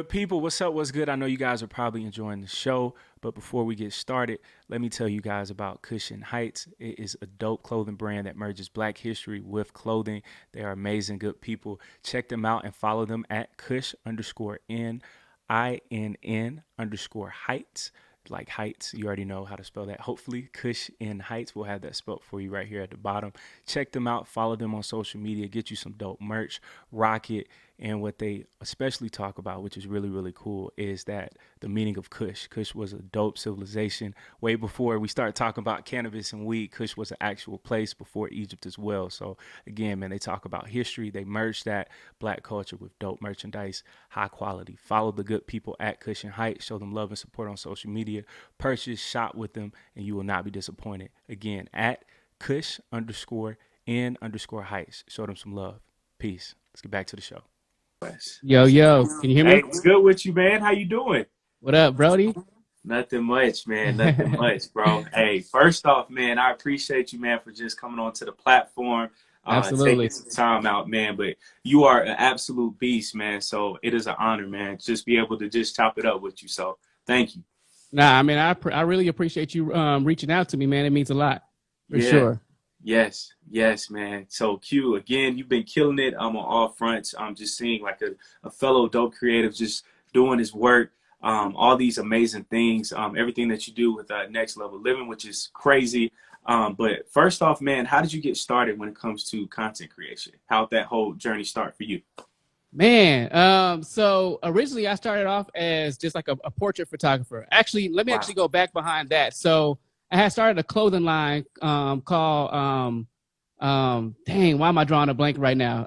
Good people, what's up? What's good? I know you guys are probably enjoying the show, but before we get started, let me tell you guys about Kush Inn Heights. It is a dope clothing brand that merges Black history with clothing. They are amazing, good people. Check them out and follow them at Kush_Inn_Heights. Like heights, you already know how to spell that. Hopefully, Kush Inn Heights will have that spelled for you right here at the bottom. Check them out, follow them on social media, get you some dope merch, rock it. And what they especially talk about, which is really, really cool, is that the meaning of Kush. Kush was a dope civilization. Way before we started talking about cannabis and weed, Kush was an actual place before Egypt as well. So again, man, they talk about history. They merge that Black culture with dope merchandise, high quality. Follow the good people at Kush Inn Heights. Show them love and support on social media. Purchase, shop with them, and you will not be disappointed. Again, at Kush_Inn_Heights. Show them some love. Peace. Let's get back to the show. Yo, can you hear me? Hey, what's good with you, man? How you doing? What up, Brody? Nothing much, man. Nothing much, bro. Hey, first off, man, I appreciate you, man, for just coming onto the platform. Absolutely. Taking some time out, man. But you are an absolute beast, man. So it is an honor, man, just be able to just chop it up with you. So thank you. Nah, I mean, I really appreciate you reaching out to me, man. It means a lot, for sure. Yes, man. So Q, again, you've been killing it on all fronts. I'm just seeing like a fellow dope creative just doing his work, all these amazing things, everything that you do with Next Level Living, which is crazy. But first off, man, how did you get started when it comes to content creation? How'd that whole journey start for you? Man, so originally I started off as just like a portrait photographer. Actually, let me actually go back behind that. So I had started a clothing line called dang, why am I drawing a blank right now?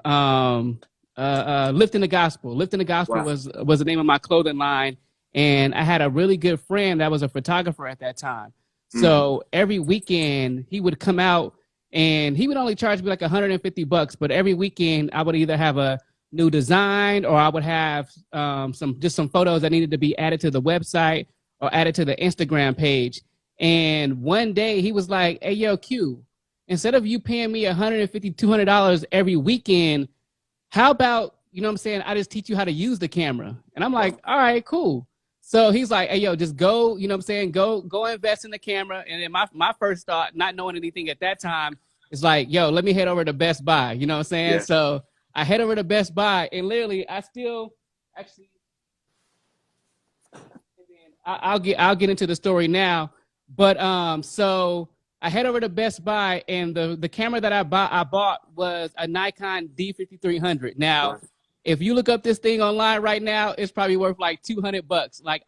Lifting the Gospel. Lifting the Gospel was the name of my clothing line, and I had a really good friend that was a photographer at that time. So every weekend he would come out and he would only charge me like $150, but every weekend I would either have a new design or I would have some photos that needed to be added to the website or added to the Instagram page. And one day he was like, hey, yo, Q, instead of you paying me $150, $200 every weekend, how about, you know what I'm saying, I just teach you how to use the camera. And I'm like, all right, cool. So he's like, hey, yo, just go, you know what I'm saying, go invest in the camera. And then my first thought, not knowing anything at that time, is like, yo, let me head over to Best Buy. You know what I'm saying? Yeah. So I head over to Best Buy, and literally I still actually, I'll get into the story now. But so I head over to Best Buy, and the camera that I bought was a Nikon D5300. Now, if you look up this thing online right now, it's probably worth like $200. Like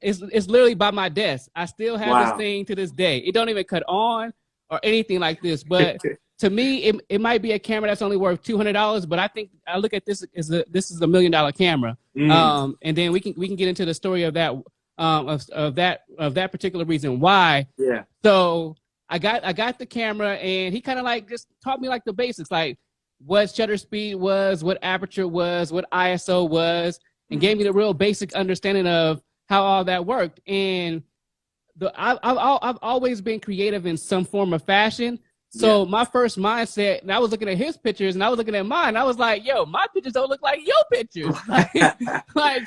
it's literally by my desk. I still have this thing to this day. It don't even cut on or anything like this. But to me, it might be a camera that's only worth $200. But I look at this as this is $1 million camera. And then we can get into the story of that. Of that particular reason why. Yeah. So I got the camera, and he kind of like just taught me like the basics, like what shutter speed was, what aperture was, what ISO was, and gave me the real basic understanding of how all that worked. And I've always been creative in some form of fashion. So my first mindset, and I was looking at his pictures and I was looking at mine. I was like, yo, my pictures don't look like your pictures.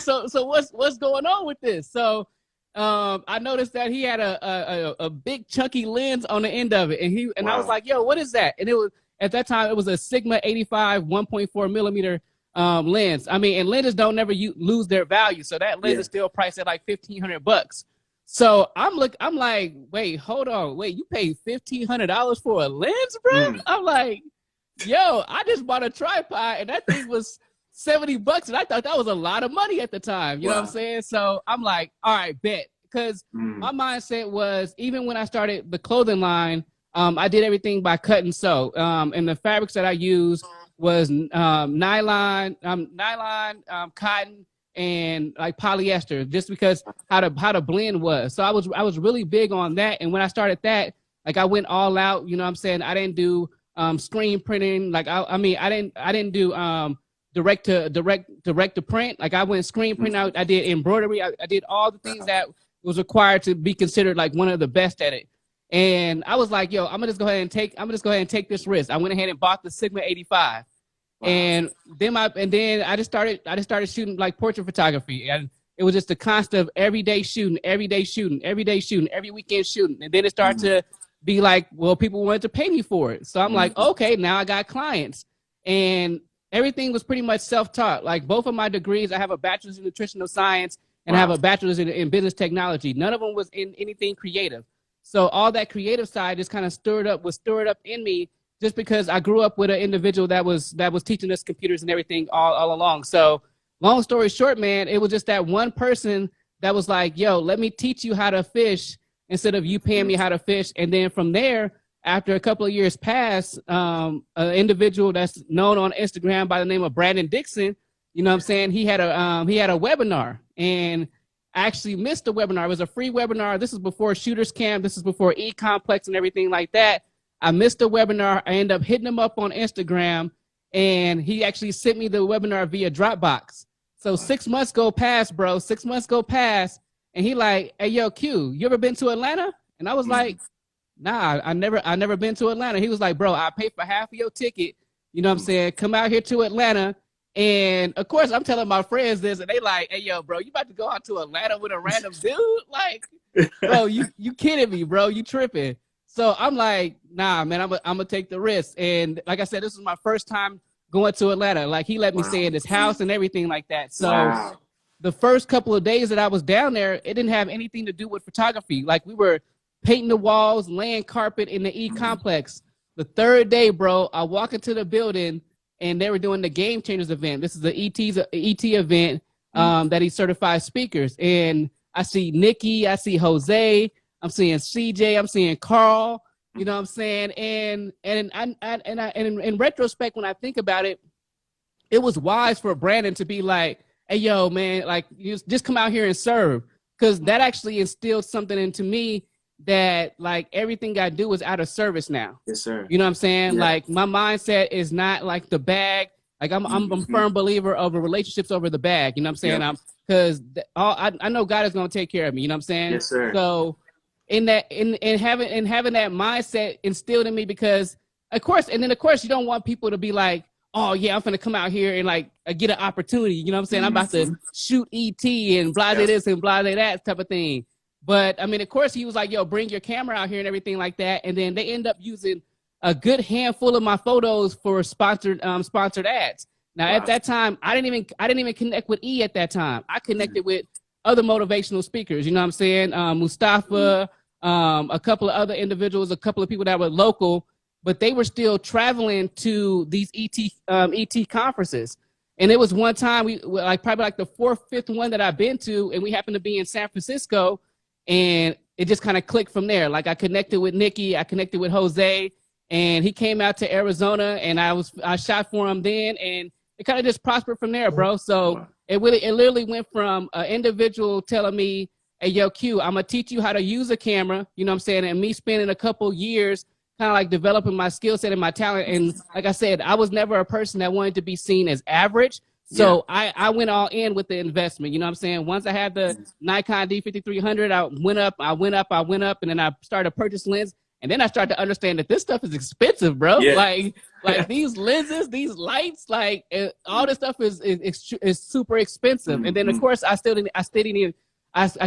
So what's going on with this? So I noticed that he had a big chunky lens on the end of it. And I was like, yo, what is that? And it was, at that time, it was a Sigma 85 1.4 millimeter lens. I mean, and lenses don't never lose their value. So that lens is still priced at like $1,500. So I'm like, wait, hold on. Wait, you paid $1,500 for a lens, bro? I'm like, yo, I just bought a tripod and that thing was $70 and I thought that was a lot of money at the time. You know what I'm saying? So I'm like, all right, bet. Because my mindset was, even when I started the clothing line, I did everything by cut and sew. And the fabrics that I used was nylon, cotton, and like polyester, just because how the blend was. So I was really big on that. And when I started that, like I went all out, you know what I'm saying? I didn't do screen printing. Like I didn't do direct to print. Like I went screen print out. I did embroidery. I did all the things that was required to be considered like one of the best at it. And I was like, yo, I'm gonna just go ahead and take this risk. I went ahead and bought the Sigma 85. Wow. And then I just started shooting like portrait photography, and it was just a constant of every day shooting, every day shooting, every day shooting, every weekend shooting. And then it started to be like, well, people wanted to pay me for it. So I'm like, okay, now I got clients. And everything was pretty much self-taught. Like both of my degrees, I have a bachelor's in nutritional science and I have a bachelor's in business technology. None of them was in anything creative. So all that creative side just kind of stirred up in me, just because I grew up with an individual that was teaching us computers and everything all along. So long story short, man, it was just that one person that was like, yo, let me teach you how to fish instead of you paying me how to fish. And then from there, after a couple of years passed, an individual that's known on Instagram by the name of Brandon Dixon, you know what I'm saying? He had a webinar, and I actually missed the webinar. It was a free webinar. This is before Shooters Camp. This is before E-Complex and everything like that. I missed the webinar. I ended up hitting him up on Instagram, and he actually sent me the webinar via Dropbox. So 6 months go past, bro. 6 months go past, and he like, hey, yo, Q, you ever been to Atlanta? And I was like, nah, I never been to Atlanta. He was like, bro, I pay for half of your ticket. You know what I'm saying? Come out here to Atlanta. And of course, I'm telling my friends this, and they like, hey, yo, bro, you about to go out to Atlanta with a random dude? Like, bro, you kidding me, bro? You tripping? So I'm like, nah, man, I'm gonna take the risk. And like I said, this was my first time going to Atlanta. Like he let me stay in his house and everything like that. So the first couple of days that I was down there, it didn't have anything to do with photography. Like we were painting the walls, laying carpet in the E-Complex. The third day, bro, I walk into the building, and they were doing the Game Changers event. This is the ET event that he certified speakers. And I see Nikki, I see Jose, I'm seeing CJ, I'm seeing Carl, you know what I'm saying? And in retrospect, when I think about it, it was wise for Brandon to be like, hey, yo, man, like you just come out here and serve. Because that actually instilled something into me that like everything I do is out of service now. Yes, sir. You know what I'm saying? Yeah. Like my mindset is not like the bag. Like I'm a firm believer of relationships over the bag. You know what I'm saying? Yep. Because I know God is gonna take care of me. You know what I'm saying? Yes, sir. So in having that mindset instilled in me, because of course you don't want people to be like, oh yeah, I'm gonna come out here and like get an opportunity. You know what I'm saying? I'm about to shoot ET and blah this and blah that type of thing. But I mean, of course, he was like, yo, bring your camera out here and everything like that. And then they end up using a good handful of my photos for sponsored ads. Now, at that time, I didn't even connect with E at that time. I connected with other motivational speakers. You know what I'm saying? Mustafa, a couple of other individuals, a couple of people that were local, but they were still traveling to these ET conferences. And it was one time probably the fourth, fifth one that I've been to, and we happened to be in San Francisco. And it just kind of clicked from there. Like I connected with Nikki, I connected with Jose, and he came out to Arizona, and I shot for him then, and it kind of just prospered from there, bro. So it literally went from an individual telling me, hey, yo, Q, I'm gonna teach you how to use a camera, you know what I'm saying, and me spending a couple years kind of like developing my skill set and my talent. And like I said, I was never a person that wanted to be seen as average. So I went all in with the investment. You know what I'm saying? Once I had the Nikon D5300, I went up, and then I started to purchase lens. And then I started to understand that this stuff is expensive, bro. Yeah. Like these lenses, these lights, like all this stuff is super expensive. And then of course I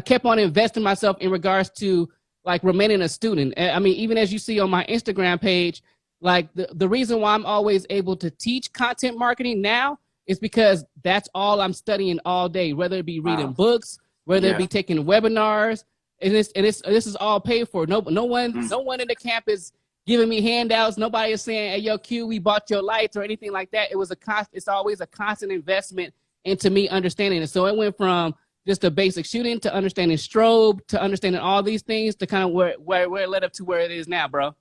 kept on investing myself in regards to like remaining a student. I mean, even as you see on my Instagram page, like the reason why I'm always able to teach content marketing now is because that's all I'm studying all day, whether it be reading books, whether it be taking webinars, and this is all paid for. No one in the camp is giving me handouts. Nobody is saying, hey, yo, Q, we bought your lights or anything like that. It's always a constant investment into me understanding it. So it went from just a basic shooting to understanding strobe to understanding all these things to kind of where it led up to where it is now, bro.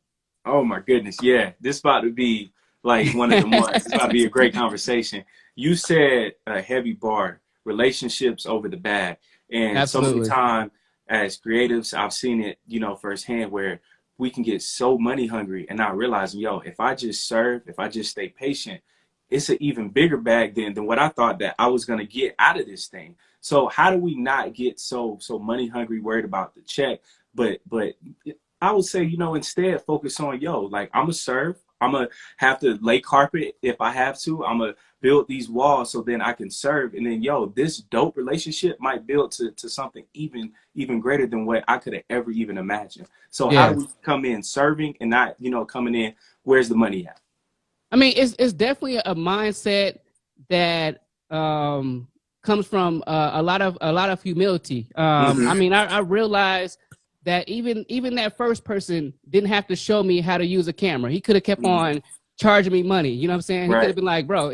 Oh my goodness. Yeah. This about to be like one of the months. It's about to be a great conversation. You said a heavy bar, relationships over the bag. And Absolutely. So many times as creatives, I've seen it, firsthand, where we can get so money hungry and not realizing, yo, if I just serve, if I just stay patient, it's an even bigger bag than what I thought that I was going to get out of this thing. So how do we not get so money hungry, worried about the check? But I would say, instead focus on, yo, like I'm going to serve. I'm gonna have to lay carpet if I have to. I'm gonna build these walls so then I can serve. And then, yo, this dope relationship might build to something even greater than what I could have ever even imagined. So how do Yes. we come in serving and not, you know, coming in, where's the money at? I mean, it's definitely a mindset that comes from a lot of humility. I mean, I realized that even that first person didn't have to show me how to use a camera. He could have kept on charging me money. You know what I'm saying? He could have been like, bro,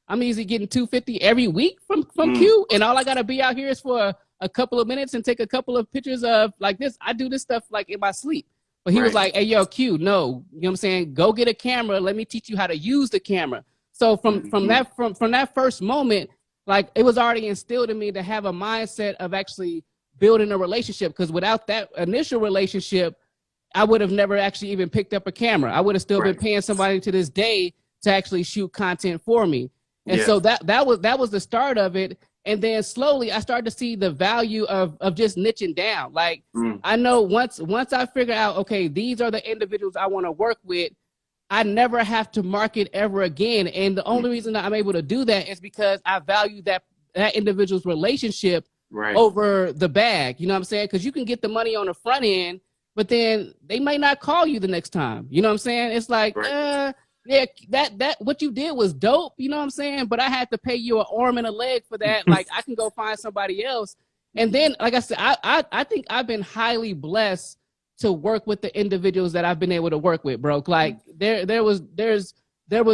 I'm easily getting $250 every week from Q, and all I gotta be out here is for a couple of minutes and take a couple of pictures of like this. I do this stuff like in my sleep. But he was like, hey, yo, Q, no, you know what I'm saying? Go get a camera. Let me teach you how to use the camera. So from that first moment, like it was already instilled in me to have a mindset of actually building a relationship. Because without that initial relationship, I would have never actually even picked up a camera. I would have still been paying somebody to this day to actually shoot content for me. And so that was the start of it. And then slowly I started to see the value of just niching down. Like I know once I figure out, okay, these are the individuals I want to work with, I never have to market ever again. And the only reason that I'm able to do that is because I value that individual's relationship over the bag. You know what I'm saying? Because you can get the money on the front end, but then they might not call you the next time. You know what I'm saying? It's like, yeah, that what you did was dope, you know what I'm saying? But I had to pay you an arm and a leg for that. Like I can go find somebody else. And then, like I said, I think I've been highly blessed to work with the individuals that I've been able to work with, bro. Like there was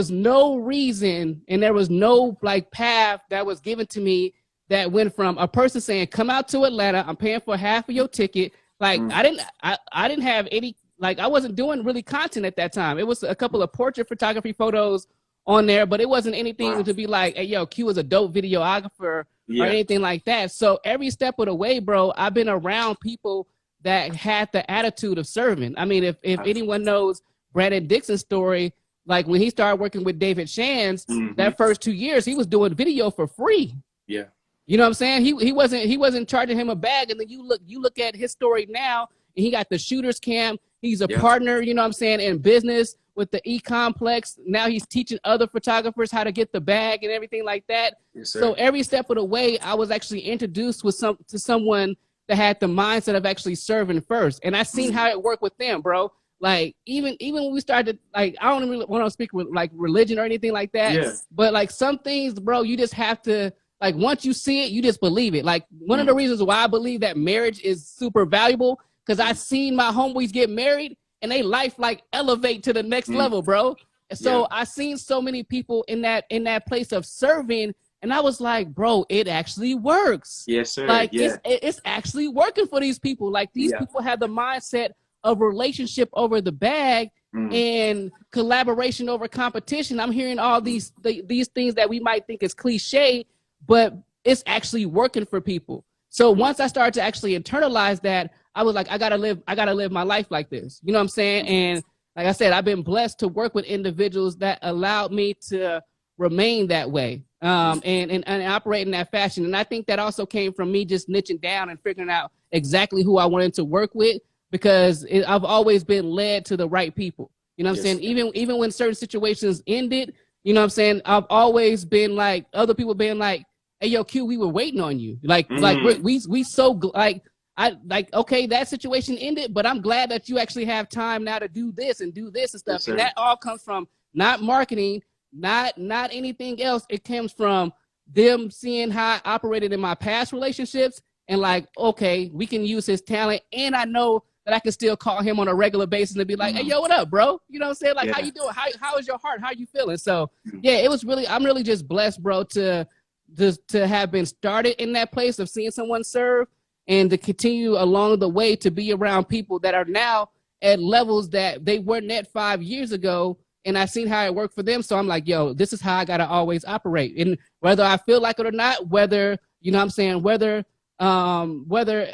no reason and there was no like path that was given to me that went from a person saying, come out to Atlanta, I'm paying for half of your ticket. Like I didn't have any. Like I wasn't doing really content at that time. It was a couple of portrait photography photos on there, but it wasn't anything to be like, hey, yo, Q is a dope videographer or anything like that. So every step of the way, bro, I've been around people that had the attitude of serving. I mean, if anyone knows Brandon Dixon's story, like when he started working with David Shands, that first 2 years, he was doing video for free. Yeah. You know what I'm saying? He wasn't charging him a bag. And then you look at his story now, and he got the shooters camp. He's a partner, you know what I'm saying, in business with the E-Complex. Now he's teaching other photographers how to get the bag and everything like that. Yes, so every step of the way, I was actually introduced to someone that had the mindset of actually serving first. And I seen how it worked with them, bro. Like even when we started, like I don't really want to speak with like religion or anything like that. But like some things, bro, you just have to, like once you see it, you just believe it. Like one of the reasons why I believe that marriage is super valuable, because I seen my homeboys get married and they life like elevate to the next level, bro. And so I seen so many people in that place of serving, and I was like, bro, it actually works. Yes, sir. Like it's actually working for these people. Like these people have the mindset of relationship over the bag and collaboration over competition. I'm hearing all these things that we might think is cliche, but it's actually working for people. So once I started to actually internalize that, I was like, I gotta live my life like this. You know what I'm saying? And like I said, I've been blessed to work with individuals that allowed me to remain that way and operate in that fashion. And I think that also came from me just niching down and figuring out exactly who I wanted to work with, because I've always been led to the right people. You know what I'm saying? Even when certain situations ended, you know what I'm saying? I've always been like, other people being like, hey, yo, Q, we were waiting on you. Like we so like, I like, okay, that situation ended, but I'm glad that you actually have time now to do this and stuff. Yes, and that all comes from not marketing, not anything else. It comes from them seeing how I operated in my past relationships and like, okay, we can use his talent. And I know that I can still call him on a regular basis and be like, hey, yo, what up, bro? You know what I'm saying? Like, how you doing? How is your heart? How are you feeling? So yeah, I'm really just blessed, bro, to have been started in that place of seeing someone serve, and to continue along the way to be around people that are now at levels that they weren't at 5 years ago. And I've seen how it worked for them. So I'm like, yo, this is how I got to always operate. And whether I feel like it or not, whether, you know what I'm saying, whether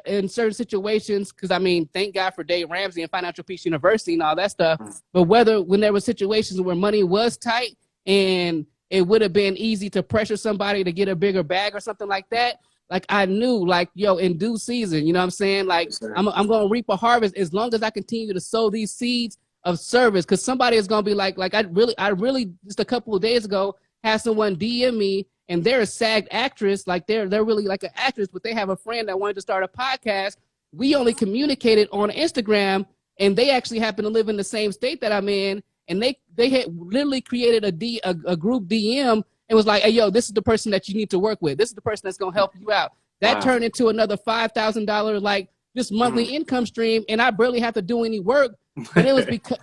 in certain situations, because I mean, thank God for Dave Ramsey and Financial Peace University and all that stuff. But whether when there were situations where money was tight and it would have been easy to pressure somebody to get a bigger bag or something like that, like I knew, like, yo, in due season, you know what I'm saying? Like I'm going to reap a harvest as long as I continue to sow these seeds of service, because somebody is gonna be like I really just a couple of days ago had someone DM me, and they're a SAG actress, like they're really like an actress, but they have a friend that wanted to start a podcast. We only communicated on Instagram, and they actually happen to live in the same state that I'm in, and they had literally created a group DM and was like, hey, yo, this is the person that you need to work with. This is the person that's going to help you out. That turned into another $5,000, like, just monthly income stream, and I barely have to do any work. But it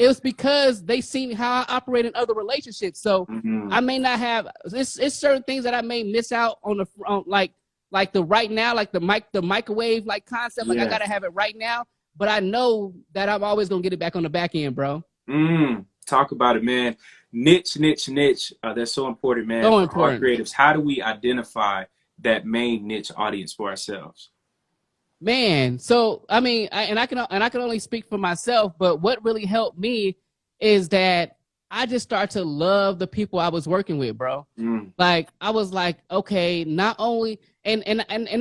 was because they seen how I operate in other relationships. So I may not have, it's certain things that I may miss out on like the right now, like the microwave like concept. Like I got to have it right now. But I know that I'm always going to get it back on the back end, bro. Talk about it, man. Niche. That's so important, man. So important. For our creatives, how do we identify that main niche audience for ourselves? Man, so I mean, I can only speak for myself, but what really helped me is that I just started to love the people I was working with, bro. Like I was like, okay, not only and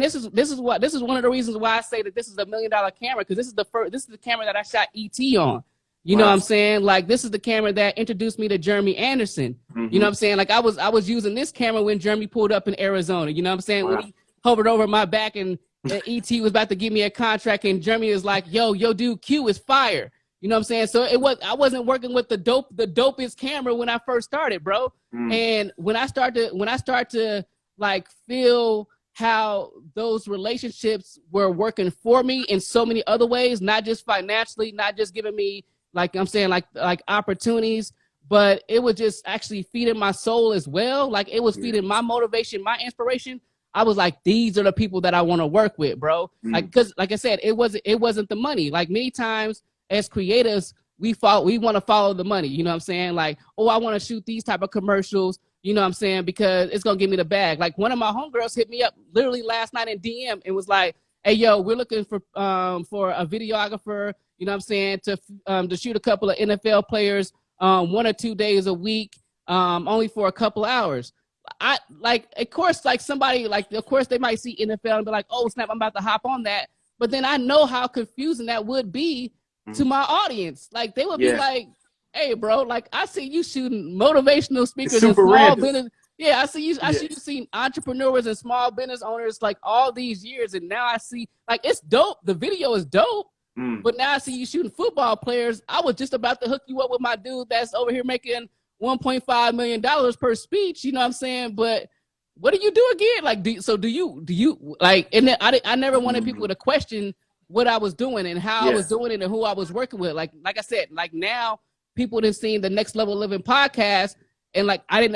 this is one of the reasons why I say that this is $1 million camera, because this is the camera that I shot ET on. You know what I'm saying? Like, this is the camera that introduced me to Jeremy Anderson. You know what I'm saying? Like, I was using this camera when Jeremy pulled up in Arizona. You know what I'm saying? When he hovered over my back and ET was about to give me a contract, and Jeremy was like, yo, dude, Q is fire. You know what I'm saying? So I wasn't working with the dopest camera when I first started, bro. And when I start to like feel how those relationships were working for me in so many other ways, not just financially, not just giving me, like I'm saying, like opportunities, but it was just actually feeding my soul as well. Like it was feeding my motivation, my inspiration. I was like, these are the people that I want to work with, bro. Like, cause like I said, it wasn't the money. Like many times as creators, we want to follow the money. You know what I'm saying? Like, oh, I want to shoot these type of commercials. You know what I'm saying? Because it's going to give me the bag. Like one of my homegirls hit me up literally last night in DM and was like, hey, yo, we're looking for a videographer, you know what I'm saying, to shoot a couple of NFL players 1 or 2 days a week, only for a couple hours. I like, of course, like somebody like, of course they might see NFL and be like, oh snap, I'm about to hop on that. But then I know how confusing that would be to my audience. Like they would be like, hey bro, like I see you shooting motivational speakers and small business. Yeah, I see you seen entrepreneurs and small business owners like all these years, and now I see like it's dope. The video is dope, but now I see you shooting football players. I was just about to hook you up with my dude that's over here making $1.5 million per speech. You know what I'm saying? But what do you do again? Like, do you like? And then I never wanted people to question what I was doing and how I was doing it and who I was working with. Like I said, like now people done seen the Next Level Living podcast. And like I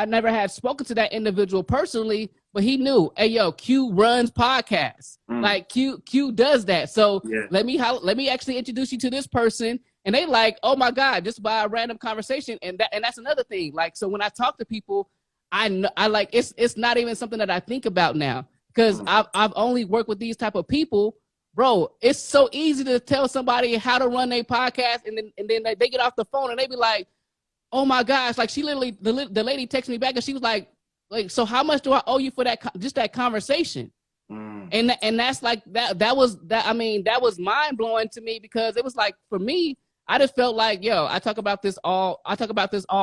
never had spoken to that individual personally, but he knew, hey yo, Q runs podcasts. Like Q does that. So let me actually introduce you to this person. And they like, oh my God, just by a random conversation. And that's another thing. Like, so when I talk to people, I like it's not even something that I think about now, because I've only worked with these type of people. Bro, it's so easy to tell somebody how to run their podcast, and then they get off the phone and they be like, oh my gosh, like she literally, the lady texted me back and she was like, so how much do I owe you for that conversation? And that's like, that was mind blowing to me, because it was like, for me, I just felt like, yo, I talk about this all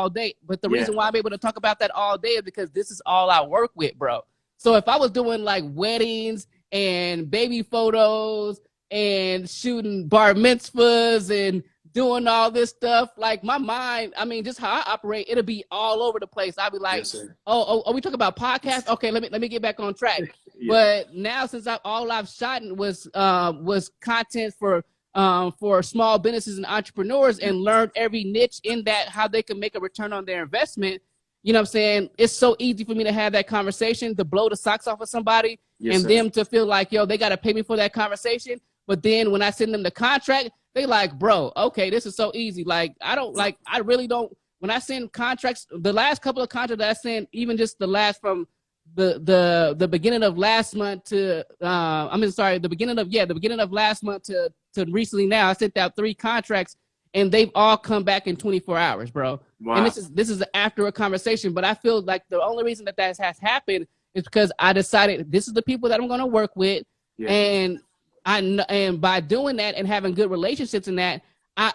day. But the reason why I'm able to talk about that all day is because this is all I work with, bro. So if I was doing like weddings and baby photos and shooting bar mitzvahs and doing all this stuff, like my mind, I mean, just how I operate, it'll be all over the place. I'll be like, oh, we talk about podcasts? Okay, let me get back on track. But now, since all I've shot was content for small businesses and entrepreneurs, and learned every niche in that, how they can make a return on their investment. You know what I'm saying? It's so easy for me to have that conversation, to blow the socks off of somebody, them to feel like, yo, they got to pay me for that conversation. But then when I send them the contract, they like, bro, okay, this is so easy. Like, I really don't, when I send contracts, the last couple of contracts that I sent, even just the last from the beginning of last month to, the beginning of last month to recently now, I sent out 3 contracts, and they've all come back in 24 hours, bro. Wow. And this is after a conversation, but I feel like the only reason that has happened is because I decided this is the people that I'm going to work with. And by doing that and having good relationships in that, I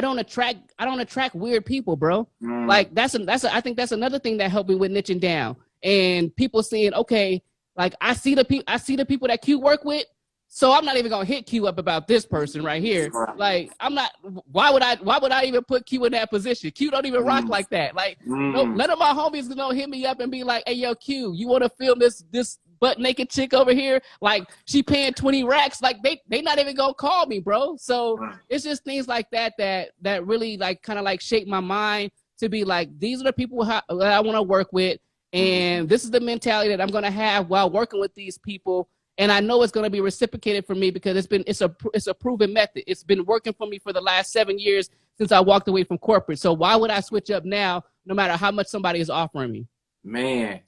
don't attract weird people, bro. Like I think that's another thing that helped me with niching down and people seeing, okay, like I see the people that Q work with, so I'm not even gonna hit Q up about this person right here. Like I'm not. Why would I even put Q in that position? Q don't even rock like that. Like no, none of my homies gonna hit me up and be like, hey yo Q, you want to film this butt naked chick over here? Like she paying 20 racks. Like they not even gonna call me, bro. So it's just things like that really like kind of like shape my mind to be like, these are the people that I want to work with, and this is the mentality that I'm gonna have while working with these people. And I know it's going to be reciprocated for me because it's a proven method. It's been working for me for the last 7 years since I walked away from corporate. So why would I switch up now, no matter how much somebody is offering me? Man,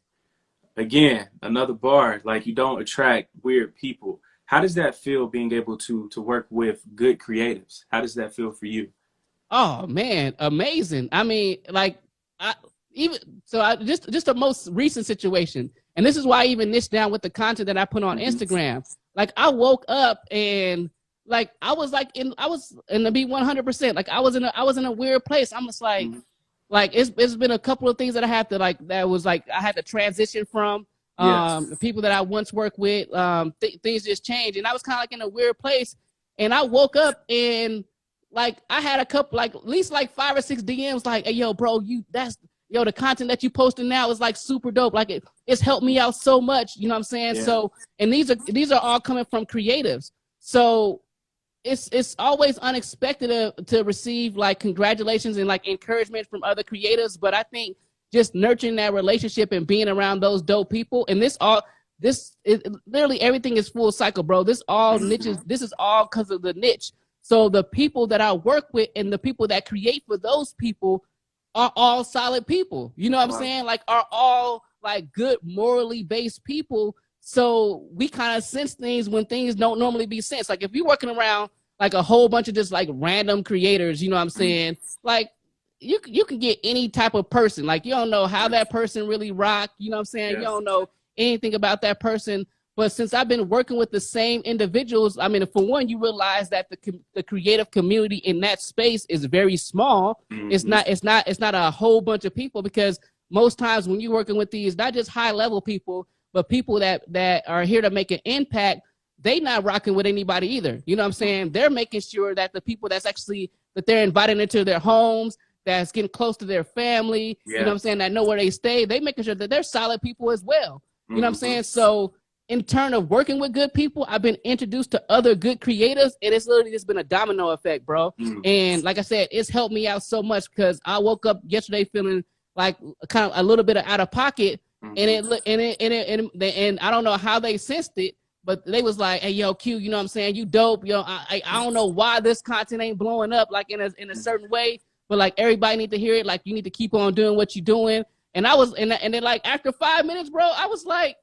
again, another bar. Like you don't attract weird people. How does that feel being able to work with good creatives? How does that feel for you? Oh man, amazing. I mean, like just the most recent situation. And this is why I even niche down with the content that I put on Instagram. Like I woke up and like I was in to be 100%. Like I was in a weird place. I'm just like it's been a couple of things that I have to like that was like I had to transition from the people that I once worked with. Things just changed, and I was kind of like in a weird place. And I woke up and like I had a couple like at least like 5 or 6 DMs like, hey yo, bro, the content that you posting now is like super dope. Like it's helped me out so much. You know what I'm saying? Yeah. So, and these are all coming from creatives. So it's always unexpected to receive like congratulations and like encouragement from other creatives. But I think just nurturing that relationship and being around those dope people, and literally everything is full cycle, bro. This all niches. This is all because of the niche. So the people that I work with and the people that create for those people are all solid people. You know what I'm saying? Like are all like good, morally based people. So we kind of sense things when things don't normally be sensed. Like if you're working around like a whole bunch of just like random creators, you know what I'm saying? Like you can get any type of person. Like you don't know how that person really rock. You know what I'm saying? Yes. You don't know anything about that person. But since I've been working with the same individuals, I mean, for one, you realize that the creative community in that space is very small. It's not a whole bunch of people, because most times when you're working with these, not just high level people, but people that are here to make an impact, they not rocking with anybody either. You know what I'm saying? They're making sure that the people that they're inviting into their homes, that's getting close to their family, you know what I'm saying, that know where they stay, they making sure that they're solid people as well. You know what I'm saying? So in turn of working with good people, I've been introduced to other good creators, and it's literally just been a domino effect, bro. And like I said, it's helped me out so much because I woke up yesterday feeling like kind of a little bit of out of pocket, and I don't know how they sensed it, but they was like, "Hey, yo, Q, you know what I'm saying? You dope, yo. I don't know why this content ain't blowing up like in a certain way, but like everybody need to hear it. Like you need to keep on doing what you're doing." And I was, and then like after 5 minutes, bro, I was like,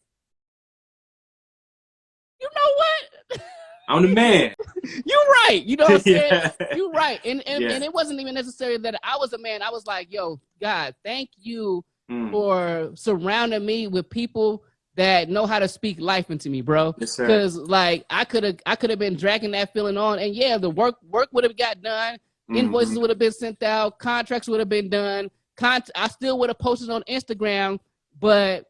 you know what? I'm the man. You're right. You know what I'm saying? Yeah. You're right. And it wasn't even necessary that I was a man. I was like, yo, God, thank you for surrounding me with people that know how to speak life into me, bro. Yes, sir. Because like I could have been dragging that feeling on, and yeah, the work would have got done, invoices would have been sent out, contracts would have been done, I still would have posted on Instagram, but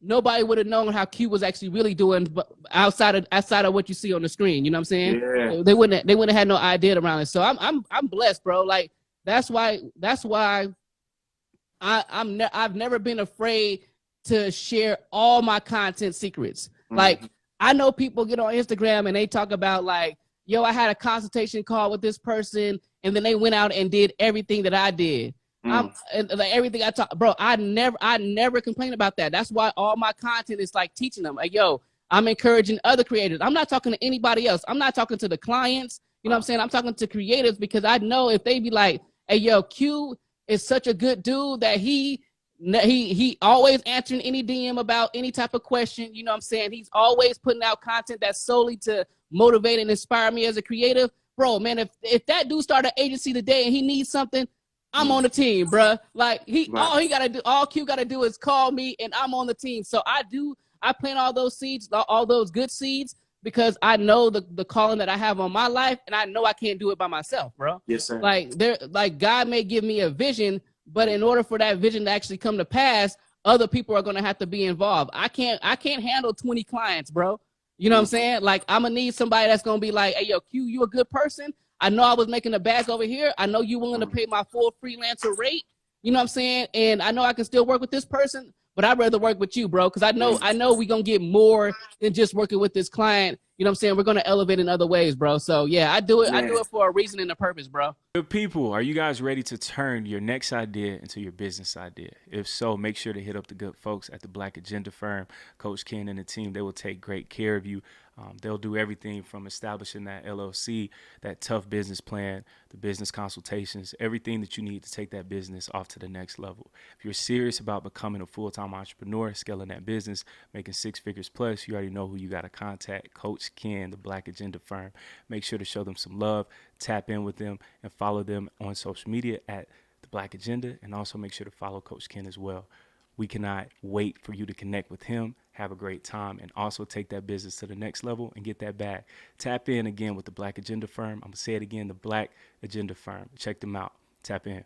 nobody would have known how Q was actually really doing outside of what you see on the screen. You know what I'm saying? Yeah. They wouldn't have had no idea around it. So I'm blessed, bro. Like that's why I've never been afraid to share all my content secrets. Like I know people get on Instagram and they talk about like, yo, I had a consultation call with this person, and then they went out and did everything that I did. And like everything I talk, bro, I never complain about that. That's why all my content is like teaching them, like, yo, I'm encouraging other creators. I'm not talking to anybody else. I'm not talking to the clients. You know what I'm saying? I'm talking to creators, because I know if they be like, hey, yo, Q is such a good dude that he always answering any DM about any type of question. You know what I'm saying? He's always putting out content that's solely to motivate and inspire me as a creative. Bro, man, if that dude started an agency today and he needs something, I'm on the team, bruh. Like all Q gotta do is call me, and I'm on the team. So I plant all those seeds, all those good seeds. because I know the calling that I have on my life, and I know I can't do it by myself, bro. Yes, sir. Like God may give me a vision, but in order for that vision to actually come to pass, other people are gonna have to be involved. I can't handle 20 clients, bro. You know what I'm saying? Like, I'm gonna need somebody that's gonna be like, hey, yo, Q, you a good person. I know I was making a bag over here. I know you willing to pay my full freelancer rate. You know what I'm saying? And I know I can still work with this person, but I'd rather work with you, bro, because I know we're gonna get more than just working with this client. You know what I'm saying? We're gonna elevate in other ways, bro. So yeah, I do it. Man. I do it for a reason and a purpose, bro. Good people, are you guys ready to turn your next idea into your business idea? If so, make sure to hit up the good folks at the Blk Agenda Firm. Coach Ken and the team, they will take great care of you. They'll do everything from establishing that LLC, that tough business plan, the business consultations, everything that you need to take that business off to the next level. If you're serious about becoming a full-time entrepreneur, scaling that business, making 6 figures plus, you already know who you got to contact. Coach Ken, the Blk Agenda Firm. Make sure to show them some love, tap in with them, and follow them on social media at the Blk Agenda, and also make sure to follow Coach Ken as well. We cannot wait for you to connect with him, have a great time, and also take that business to the next level and get that bag. Tap in again with the Blk Agenda Firm. I'm going to say it again, the Blk Agenda Firm. Check them out. Tap in.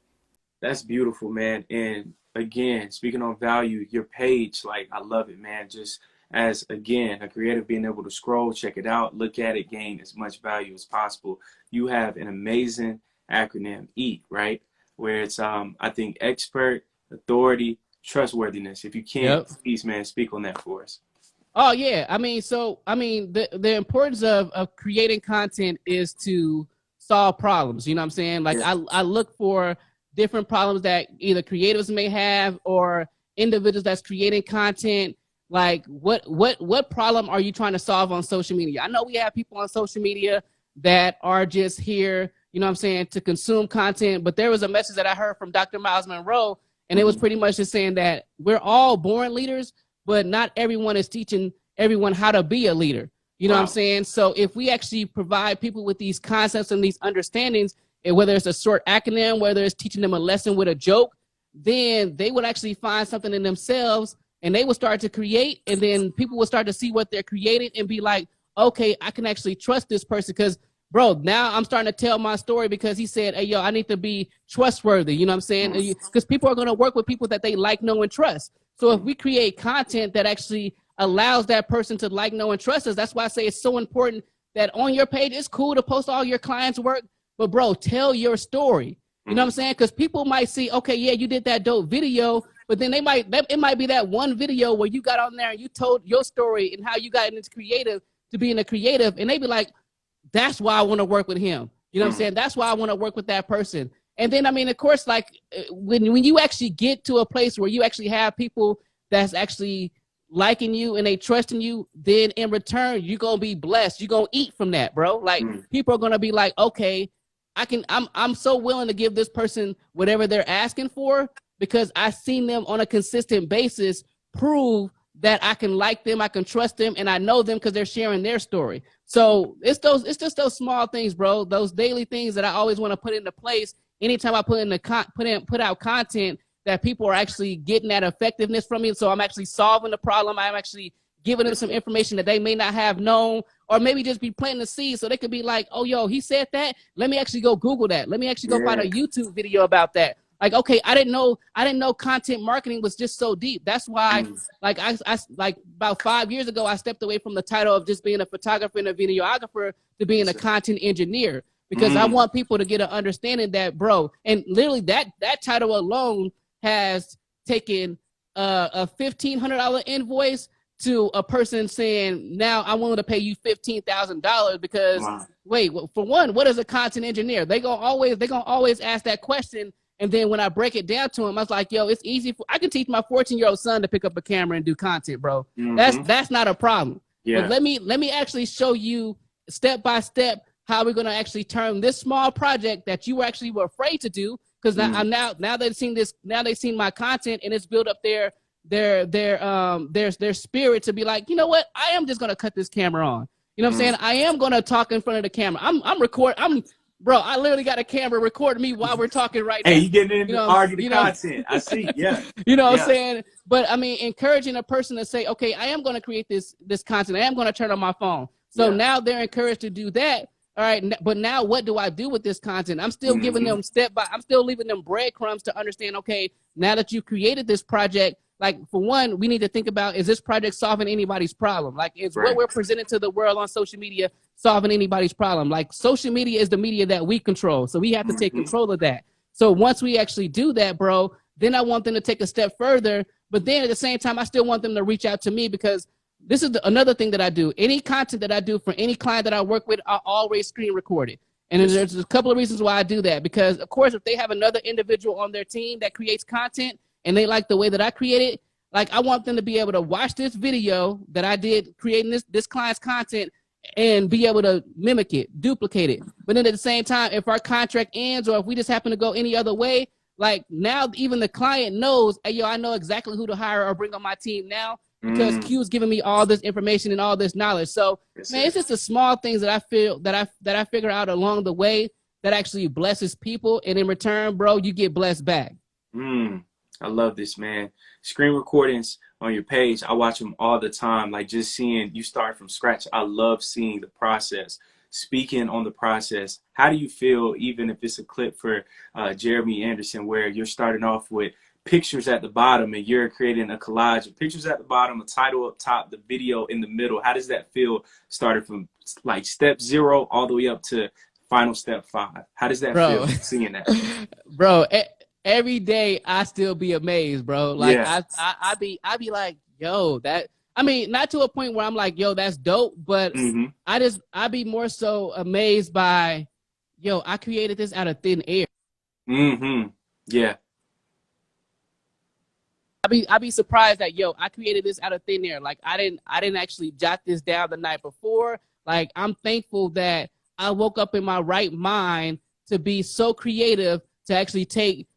That's beautiful, man. And again, speaking on value, your page, like, I love it, man. Just as, again, a creative, being able to scroll, check it out, look at it, gain as much value as possible. You have an amazing acronym, EAT, right? Where it's, I think, expert, authority, trustworthiness. If you can, please, man, speak on that for us. Oh yeah, the importance of creating content is to solve problems. You know what I'm saying? Like, I look for different problems that either creatives may have or individuals that's creating content. Like, what problem are you trying to solve on social media? I know we have people on social media that are just here, you know what I'm saying, to consume content. But there was a message that I heard from Dr. Miles Monroe, and it was pretty much just saying that we're all born leaders, but not everyone is teaching everyone how to be a leader. You know what I'm saying? So if we actually provide people with these concepts and these understandings, and whether it's a short acronym, whether it's teaching them a lesson with a joke, then they would actually find something in themselves and they will start to create. And then people will start to see what they're creating and be like, okay, I can actually trust this person because, bro, now I'm starting to tell my story because he said, hey, yo, I need to be trustworthy. You know what I'm saying? Because people are going to work with people that they like, know, and trust. So if we create content that actually allows that person to like, know, and trust us, that's why I say it's so important that on your page, it's cool to post all your clients' work, but bro, tell your story. You know what I'm saying? Because people might see, okay, yeah, you did that dope video, but then it might be that one video where you got on there and you told your story and how you got into creative to being a creative, and they be like, that's why I want to work with him. You know what I'm saying? That's why I want to work with that person. And then, I mean, of course, like when you actually get to a place where you actually have people that's actually liking you and they trusting you, then in return, you're going to be blessed. You're going to eat from that, bro. Like people are going to be like, okay, I'm so willing to give this person whatever they're asking for because I've seen them on a consistent basis prove that I can like them, I can trust them, and I know them because they're sharing their story. So it's just those small things, bro. Those daily things that I always want to put into place. Anytime I put out content that people are actually getting that effectiveness from me. So I'm actually solving the problem. I'm actually giving them some information that they may not have known, or maybe just be planting the seed so they could be like, oh, yo, he said that. Let me actually go Google that. Let me actually go find a YouTube video about that. Like, okay, I didn't know content marketing was just so deep. That's why, like, I like about 5 years ago, I stepped away from the title of just being a photographer and a videographer to being a content engineer, because I want people to get an understanding that, bro, and literally that title alone has taken a $1,500 invoice to a person saying, now I'm willing to pay you $15,000 because wait, well, for one, what is a content engineer? They gonna always ask that question. And then when I break it down to them, I was like, yo, it's easy. I can teach my 14-year-old son to pick up a camera and do content, bro. That's not a problem. But let me actually show you step by step how we're going to actually turn this small project that you actually were afraid to do. Because now they've seen this, now they've seen my content, and it's built up their spirit to be like, you know what? I am just going to cut this camera on. You know what I'm saying? I am going to talk in front of the camera. Bro, I literally got a camera recording me while we're talking right now. Hey, you getting into argue the content. I see, yeah. You know what I'm saying? But I mean, encouraging a person to say, okay, I am going to create this content. I am going to turn on my phone. So now they're encouraged to do that. All right, but now what do I do with this content? I'm still giving them I'm still leaving them breadcrumbs to understand, okay, now that you created this project, like, for one, we need to think about, is this project solving anybody's problem? Like, is what we're presenting to the world on social media solving anybody's problem? Like, social media is the media that we control, so we have to take control of that. So once we actually do that, bro, then I want them to take a step further. But then at the same time, I still want them to reach out to me, because this is another thing that I do. Any content that I do for any client that I work with, I always screen record it. And there's a couple of reasons why I do that. Because, of course, if they have another individual on their team that creates content and they like the way that I create it, like, I want them to be able to watch this video that I did creating this client's content and be able to mimic it, duplicate it. But then at the same time, if our contract ends or if we just happen to go any other way, like, now even the client knows, hey, yo, I know exactly who to hire or bring on my team now, because Q is giving me all this information and all this knowledge. So, man, it's just the small things that I feel that I figure out along the way that actually blesses people, and in return, bro, you get blessed back. I love this, man. Screen recordings on your page, I watch them all the time. Like, just seeing you start from scratch, I love seeing the process. Speaking on the process, how do you feel, even if it's a clip for Jeremy Anderson, where you're starting off with pictures at the bottom and you're creating a collage of pictures at the bottom, a title up top, the video in the middle? How does that feel, starting from like step 0 all the way up to final step 5? How does that feel, seeing that? Bro, every day I still be amazed, bro. Like, I be like, yo, that, I mean, not to a point where I'm like, yo, that's dope, but I be more so amazed by, yo, I created this out of thin air. Yeah. I be surprised that, yo, I created this out of thin air. Like, I didn't actually jot this down the night before. Like, I'm thankful that I woke up in my right mind to be so creative to actually take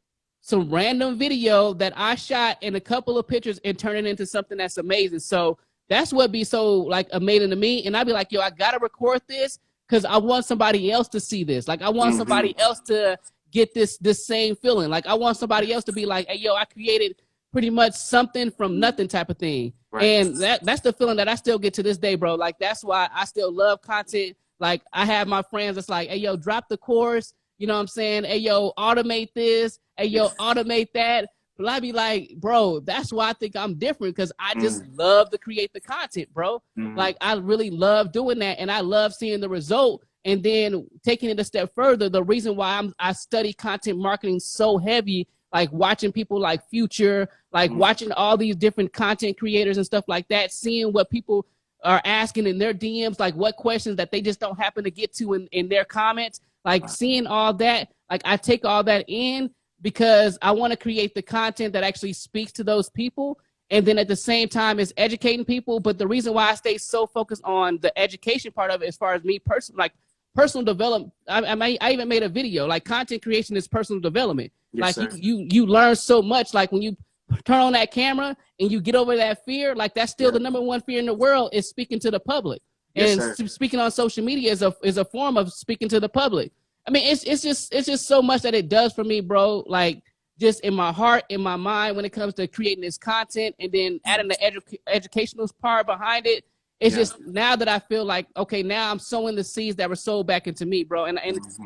some random video that I shot in a couple of pictures and turn it into something that's amazing. So that's what be so, like, amazing to me. And I'd be like, yo, I gotta record this because I want somebody else to see this. Like, I want somebody else to get this same feeling. Like, I want somebody else to be like, hey, yo, I created pretty much something from nothing type of thing. And that's the feeling that I still get to this day, bro. Like, that's why I still love content. Like, I have my friends that's like, hey, yo, drop the course. You know what I'm saying? Hey, yo, automate this. Hey, yo, automate that. But I be like, bro, that's why I think I'm different, because I just love to create the content, bro. Like, I really love doing that, and I love seeing the result. And then taking it a step further, the reason why I study content marketing so heavy, like watching people like Future, like watching all these different content creators and stuff like that, seeing what people are asking in their DMs, like what questions that they just don't happen to get to in their comments, like seeing all that, like I take all that in because I want to create the content that actually speaks to those people. And then at the same time is educating people. But the reason why I stay so focused on the education part of it, as far as me personally, like personal development, I even made a video, like content creation is personal development. Yes, like you learn so much. Like when you turn on that camera and you get over that fear, like that's still the number one fear in the world, is speaking to the public. Yes, and speaking on social media is a form of speaking to the public. I mean, it's just so much that it does for me, bro. Like just in my heart, in my mind, when it comes to creating this content, and then adding the educational part behind it. It's just now that I feel like, okay, now I'm sowing the seeds that were sold back into me, bro. And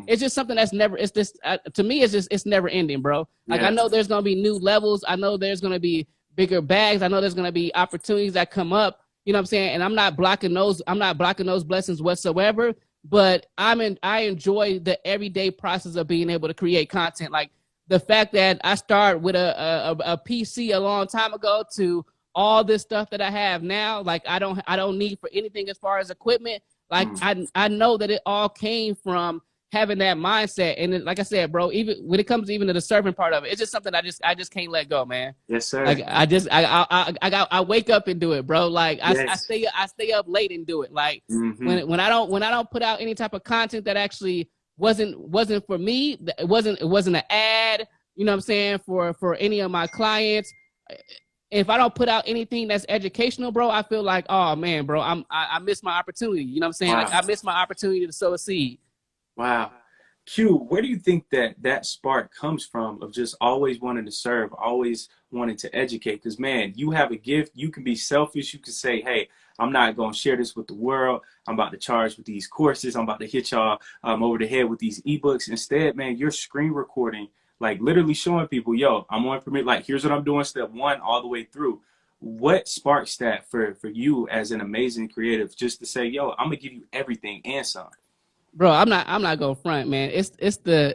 it's just something that's never, it's just, to me, it's never ending, bro. Like, I know there's going to be new levels. I know there's going to be bigger bags. I know there's going to be opportunities that come up, you know what I'm saying? And I'm not blocking those blessings whatsoever, but I enjoy the everyday process of being able to create content. Like the fact that I started with a PC a long time ago to all this stuff that I have now, like I don't need for anything as far as equipment. Like I know that it all came from having that mindset. And then, like I said, bro, even when it comes even to the surfing part of it, it's just something I just can't let go, man. Yes, sir. Like I wake up and do it, bro. Like I stay up late and do it. Like when I don't put out any type of content that actually wasn't for me, it wasn't an ad, you know what I'm saying, for any of my clients. If I don't put out anything that's educational, bro, I feel like, oh man, bro, I missed my opportunity. You know what I'm saying? Wow. Like I missed my opportunity to sow a seed. Wow. Q, where do you think that spark comes from of just always wanting to serve, always wanting to educate? Because, man, you have a gift. You can be selfish. You can say, hey, I'm not going to share this with the world. I'm about to charge with these courses. I'm about to hit y'all over the head with these ebooks. Instead, man, you're screen recording, like literally showing people, yo, I'm on permit. Like, here's what I'm doing, step one, all the way through. What sparks that for you as an amazing creative just to say, yo, I'm going to give you everything and some? Bro, I'm not gonna front, man. It's the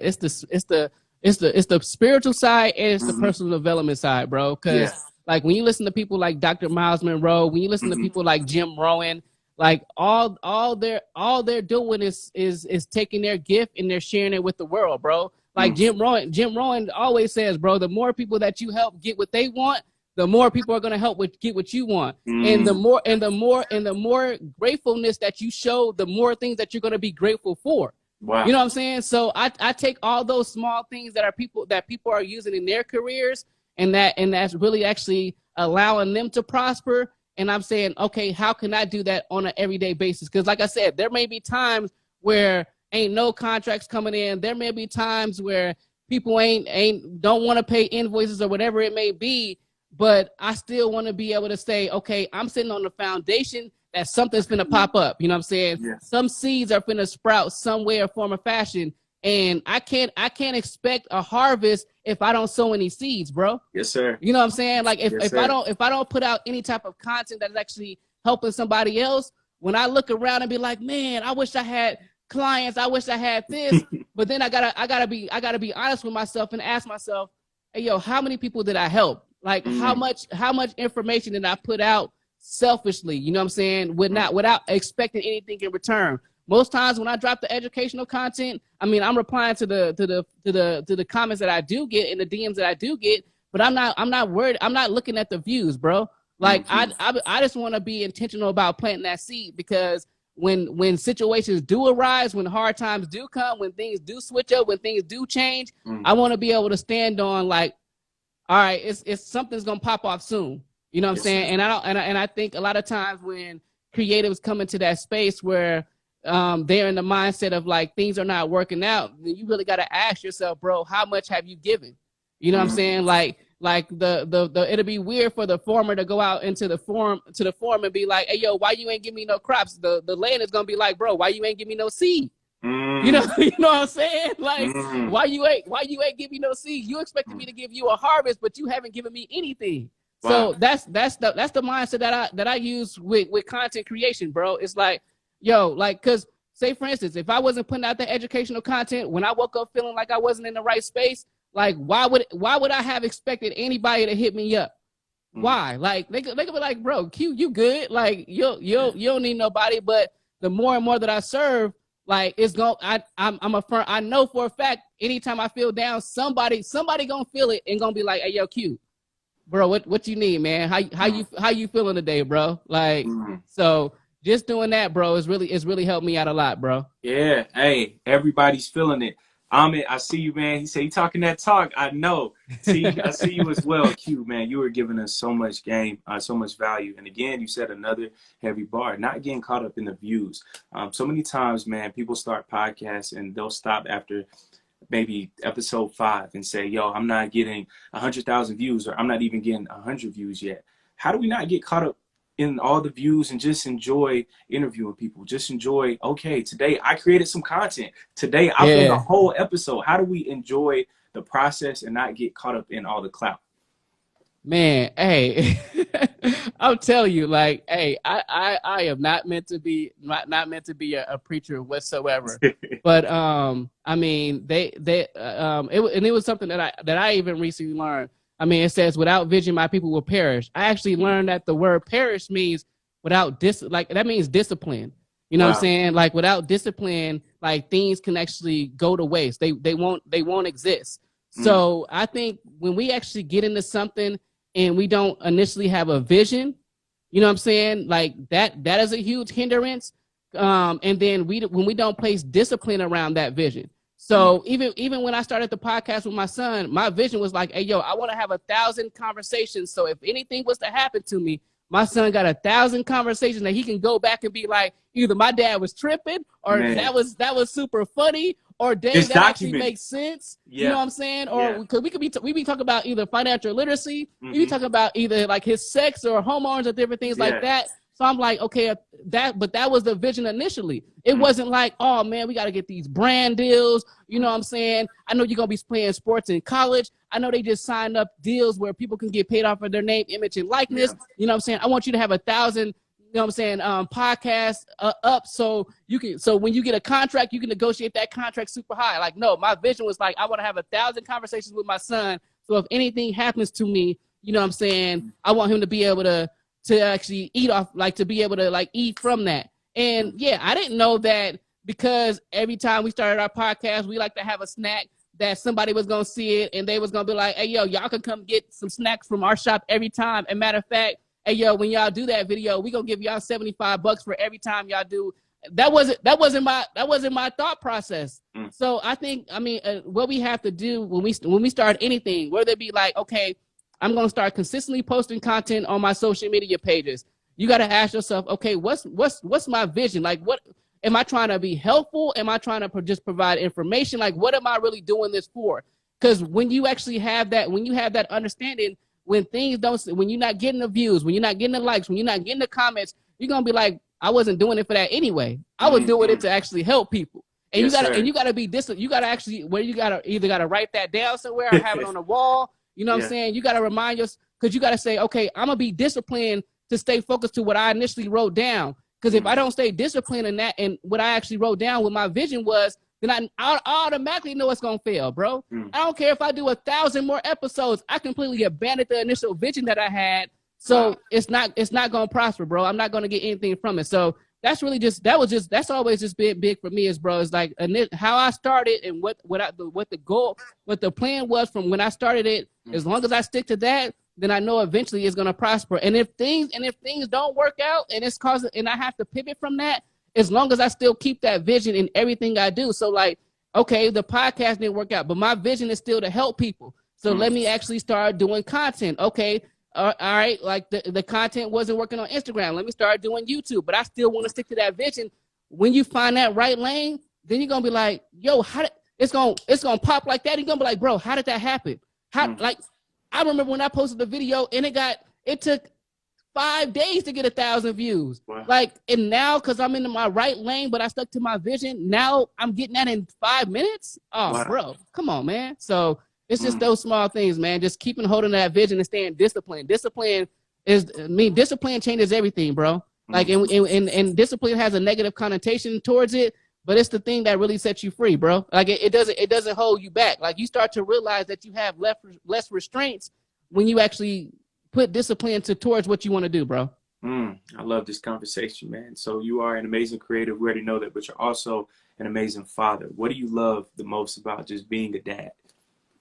spiritual side and it's the personal development side, bro. Because like when you listen to people like Dr. Miles Monroe, when you listen to people like Jim Rohn, like all they're doing is taking their gift and they're sharing it with the world, bro. Like Jim Rohn always says, bro, the more people that you help get what they want, the more people are gonna help get what you want. And the more gratefulness that you show, the more things that you're gonna be grateful for. Wow. You know what I'm saying? So I take all those small things that people are using in their careers and that's really actually allowing them to prosper. And I'm saying, okay, how can I do that on an everyday basis? Because like I said, there may be times where ain't no contracts coming in. There may be times where people don't want to pay invoices or whatever it may be. But I still want to be able to say, okay, I'm sitting on the foundation that something's going to pop up. You know what I'm saying? Yeah. Some seeds are going to sprout some way or form or fashion. And I can't expect a harvest if I don't sow any seeds, bro. Yes, sir. You know what I'm saying? Like if sir. I don't put out any type of content that is actually helping somebody else, when I look around and be like, man, I wish I had clients. I wish I had this. But then I gotta be honest with myself and ask myself, hey, yo, how many people did I help? Like how much information did I put out selfishly? You know what I'm saying? Without expecting anything in return. Most times when I drop the educational content, I mean, I'm replying to the comments that I do get and the DMs that I do get, but I'm not worried. I'm not looking at the views, bro. Like I just want to be intentional about planting that seed, because when situations do arise, when hard times do come, when things do switch up, when things do change, I want to be able to stand on like, all right, it's something's gonna pop off soon. You know what I'm saying? And I think a lot of times when creatives come into that space where they're in the mindset of like things are not working out, then you really gotta ask yourself, bro, how much have you given? You know what I'm saying? Like the it'll be weird for the farmer to go out into the farm and be like, hey yo, why you ain't give me no crops? The land is gonna be like, bro, why you ain't give me no seed? You know what I'm saying? Like, why you ain't give me no seed? You expected me to give you a harvest, but you haven't given me anything. Wow. So that's the mindset that I use with content creation, bro. It's like, yo, like, cause say for instance, if I wasn't putting out the educational content when I woke up feeling like I wasn't in the right space, like why would I have expected anybody to hit me up? Why? Like they could be like, bro, Q, you good? Like you don't need nobody. But the more and more that I serve, like it's I know for a fact, anytime I feel down, somebody gonna feel it and gonna be like, hey yo, Q, bro, what you need, man? How you feeling today, bro? Like so just doing that, bro, is really helped me out a lot, bro. Yeah, hey, everybody's feeling it. Amit, I see you, man. He said he talking that talk. I know. I see you as well, Q, man. You were giving us so much game, so much value. And again, you said another heavy bar, not getting caught up in the views. So many times, man, people start podcasts and they'll stop after maybe episode 5 and say, yo, I'm not getting 100,000 views, or I'm not even getting 100 views yet. How do we not get caught up in all the views and just enjoy interviewing people? Just enjoy, okay, today I created some content. Today I filmed a whole episode. How do we enjoy the process and not get caught up in all the clout? Man, hey, I'll tell you, like, hey, I am not meant to be a preacher whatsoever. But I mean, it was something that I even recently learned. I mean, it says, without vision, my people will perish. I actually learned that the word perish means that means discipline. You know what I'm saying? Like without discipline, like things can actually go to waste. They won't exist. So I think when we actually get into something and we don't initially have a vision, you know what I'm saying? Like that is a huge hindrance. And then when we don't place discipline around that vision. So even when I started the podcast with my son, my vision was like, hey, yo, I want to have 1,000 conversations. So if anything was to happen to me, my son got 1,000 conversations that he can go back and be like, either my dad was tripping or that was super funny, or dang, Just that actually document it. makes sense. Yeah. You know what I'm saying? Or Yeah. because we be talking about either financial literacy, we be Mhm. talking about either like his sex or hormones or different things like that. So I'm like, okay, that was the vision initially. It wasn't like, oh man, we got to get these brand deals. You know what I'm saying? I know you're going to be playing sports in college. I know they just signed up deals where people can get paid off of their name, image, and likeness. Yeah. You know what I'm saying? I want you to have 1,000, you know what I'm saying, podcasts up so you can, so when you get a contract, you can negotiate that contract super high. Like, no, my vision was like, I want to have 1,000 conversations with my son. So if anything happens to me, you know what I'm saying, I want him to be able to actually eat off, like to be able to like eat from that. And yeah, I didn't know that because every time we started our podcast, we like to have a snack that somebody was going to see it and they was going to be like, hey, yo, y'all can come get some snacks from our shop every time. And matter of fact, hey, yo, when y'all do that video, we going to give y'all $75 for every time y'all do. That wasn't my thought process. So I think, I mean, what we have to do when we start anything, whether it be like, okay, I'm going to start consistently posting content on my social media pages. You got to ask yourself, okay, what's my vision? Like, what am I trying to be helpful? Am I trying to just provide information? Like, what am I really doing this for? Because when you actually have that, when you have that understanding, when you're not getting the views, when you're not getting the likes, when you're not getting the comments, you're going to be like, I wasn't doing it for that anyway. I was doing it to actually help people. And you gotta be disciplined. You gotta actually, either gotta write that down somewhere or have it on the wall. You know what I'm saying? You got to remind yourself, because you got to say, okay, I'm going to be disciplined to stay focused to what I initially wrote down. Because if I don't stay disciplined in that and what I actually wrote down, what my vision was, then I automatically know it's going to fail, bro. I don't care if I do 1,000 more episodes. I completely abandoned the initial vision that I had. So it's not going to prosper, bro. I'm not going to get anything from it. So that's really that's always just been big for me is, bro, is like how I started and what the plan was from when I started it. As long as I stick to that, then I know eventually it's going to prosper. And if things don't work out and I have to pivot from that, as long as I still keep that vision in everything I do. So like, okay, the podcast didn't work out, but my vision is still to help people. So let me actually start doing content. Okay. All right, like the content wasn't working on Instagram. Let me start doing YouTube, but I still want to stick to that vision. When you find that right lane, then you're gonna be like, yo, it's gonna pop like that. You're gonna be like, bro, how did that happen? Like, I remember when I posted the video and it took 5 days to get 1,000 views. Wow. Like, and now because I'm in my right lane, but I stuck to my vision. Now I'm getting that in 5 minutes. Oh, wow. Bro, come on, man. So. It's just those small things, man. Just keeping holding that vision and staying disciplined. Discipline changes everything, bro. Like, and discipline has a negative connotation towards it, but it's the thing that really sets you free, bro. Like, it doesn't hold you back. Like, you start to realize that you have less restraints when you actually put discipline towards what you want to do, bro. I love this conversation, man. So you are an amazing creative. We already know that, but you're also an amazing father. What do you love the most about just being a dad?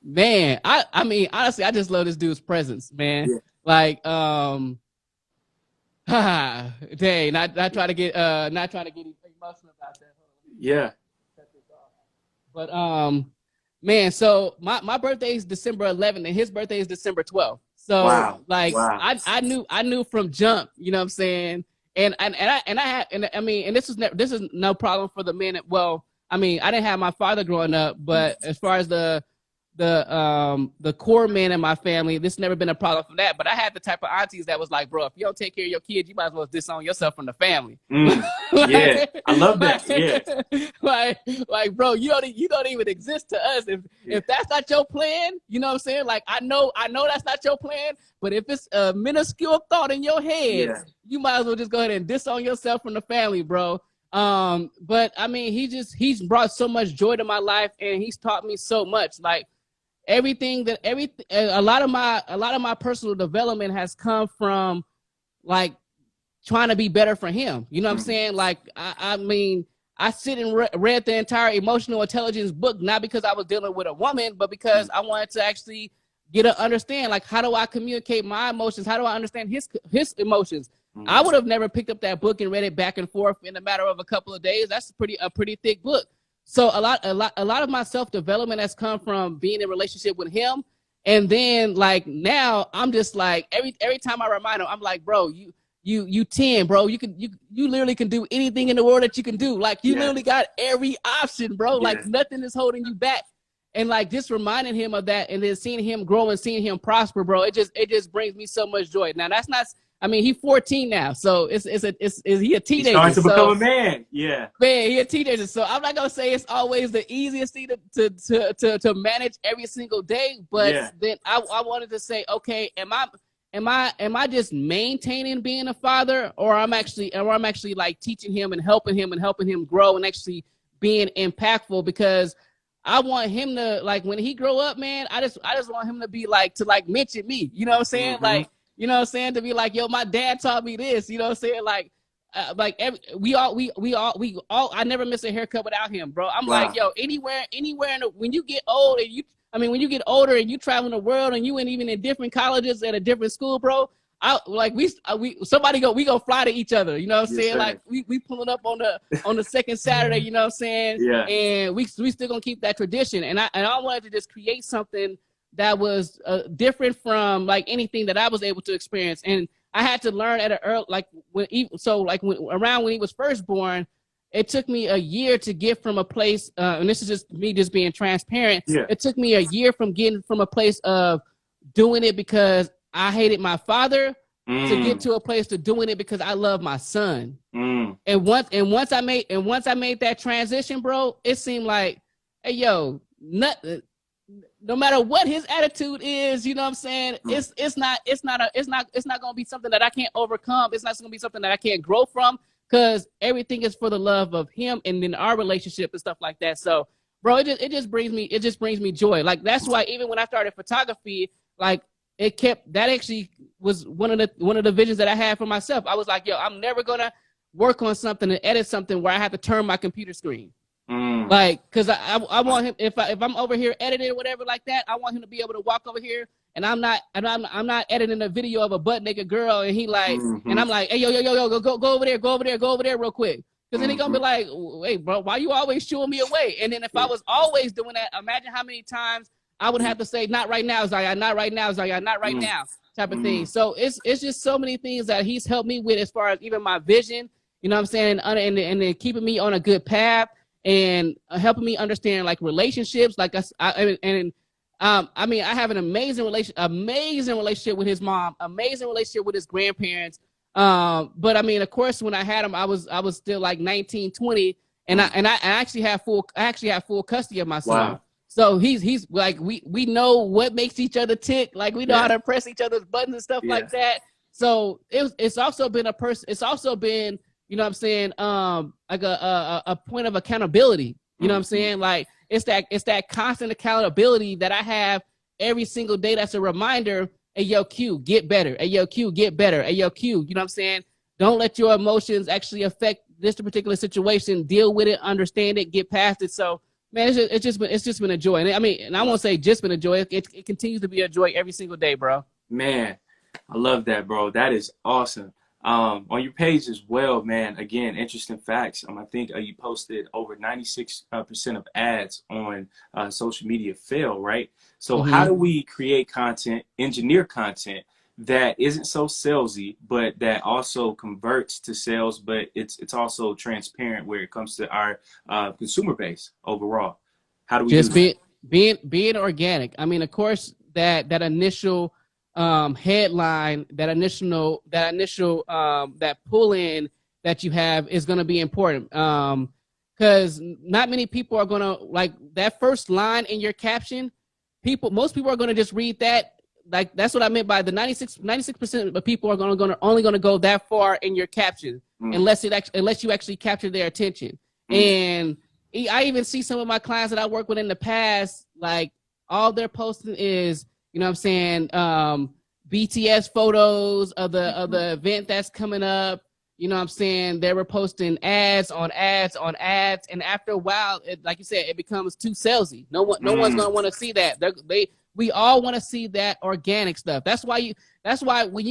Man, I mean, honestly, I just love this dude's presence, man. Yeah. Like, dang, not trying to get emotional about that. Yeah. But man, so my birthday is December 11th, and his birthday is December 12th. So I knew from jump, you know what I'm saying? And this is no problem for the men. Well, I mean, I didn't have my father growing up, but as far as the core men in my family, this never been a problem for that. But I had the type of aunties that was like, bro, if you don't take care of your kids, you might as well disown yourself from the family. Yeah, I love that. Yeah, like, bro, you don't even exist to us. If that's not your plan, you know what I'm saying? Like, I know that's not your plan. But if it's a minuscule thought in your head, you might as well just go ahead and disown yourself from the family, bro. But I mean, he's brought so much joy to my life, and he's taught me so much. Like, a lot of my personal development has come from like trying to be better for him. You know what I'm saying? Like, I mean, I sit and read the entire emotional intelligence book, not because I was dealing with a woman, but because I wanted to actually get to understand, like, how do I communicate my emotions? How do I understand his emotions? I would have never picked up that book and read it back and forth in a matter of a couple of days. That's a pretty thick book. So a lot of my self-development has come from being in a relationship with him. And then, like, now I'm just like, every time I remind him, I'm like, bro, you 10, bro. You literally can do anything in the world that you can do. Like, you literally got every option, bro. Like, nothing is holding you back. And like, just reminding him of that, and then seeing him grow and seeing him prosper, bro. It just brings me so much joy. Now, that's not. I mean, he's 14 now, so is he a teenager? He's starting to become a man. Yeah, man, he a teenager. So I'm not gonna say it's always the easiest thing to manage every single day, but then I wanted to say, okay, am I just maintaining being a father, or I'm actually like teaching him and helping him grow and actually being impactful? Because I want him to, like, when he grow up, man, I just want him to be like, to like mention me. You know what I'm saying? Like, you know what I'm saying? To be like, yo, my dad taught me this. You know what I'm saying? Like we all, I never miss a haircut without him, bro. I'm like, yo, anywhere when you get old and when you get older and you travel the world and you ain't even in different colleges at a different school, bro, we go fly to each other. You know what I'm saying? Sir. Like we pulling up on the second Saturday. You know what I'm saying? Yeah. And we still gonna keep that tradition. And I wanted to just create something that was different from like anything that I was able to experience. And I had to learn at an early, like when he was first born, it took me a year to get from a place, and this is just me just being transparent. Yeah. It took me a year from getting from a place of doing it because I hated my father to get to a place to doing it because I love my son. And once I made that transition, bro, it seemed like, hey, yo, no matter what his attitude is, you know what I'm saying? It's not gonna be something that I can't overcome. It's not gonna be something that I can't grow from, because everything is for the love of him and then our relationship and stuff like that. So, bro, it just brings me joy. Like, that's why even when I started photography, like, that actually was one of the visions that I had for myself. I was like, yo, I'm never gonna work on something and edit something where I have to turn my computer screen. Like, because I want him, if I'm over here editing or whatever like that, I want him to be able to walk over here and I'm not editing a video of a butt naked girl and he like, and I'm like, hey, yo, go over there real quick. Because then he gonna be like, wait, bro, why you always shooing me away? And then if I was always doing that, imagine how many times I would have to say, not right now, Zaya, not right now, Zaya, not right now, type of thing. So it's just so many things that he's helped me with as far as even my vision, you know what I'm saying, and then keeping me on a good path and helping me understand like relationships. Like I have an amazing relationship with his mom, amazing relationship with his grandparents. But I mean, of course, when I had him, I was still like 19, 20, and I actually have full custody of my son. Wow. So he's like, we know what makes each other tick. Like, we know how to press each other's buttons and stuff like that. So it's also been you know what I'm saying, like a point of accountability. You know what I'm saying? Like, it's that constant accountability that I have every single day. That's a reminder. Hey, yo, Q, get better. Hey, yo, Q, get better. Hey, yo, Q, you know what I'm saying? Don't let your emotions actually affect this particular situation. Deal with it, understand it, get past it. So, man, it's just been a joy. And I mean, and I won't say just been a joy. It continues to be a joy every single day, bro. Man, I love that, bro. That is awesome. On your page as well, man, again, interesting facts. I think you posted over 96% of ads on social media fail, right? So how do we create content, engineer content that isn't so salesy, but that also converts to sales, but it's also transparent where it comes to our consumer base overall? How do we just do that? Being organic. I mean, of course, that initial headline, that pull in that you have is going to be important, because not many people are going to, like, that first line in your caption. Most people are going to just read that. Like, that's what I meant by the 96% of people are only going to go that far in your caption, unless you actually capture their attention. And I even see some of my clients that I work with in the past, like, all they're posting is, you know what I'm saying, BTS photos of the event that's coming up. You know what I'm saying? They were posting ads on ads on ads. And after a while, like you said, it becomes too salesy. No one's going to want to see that. We all want to see that organic stuff. That's why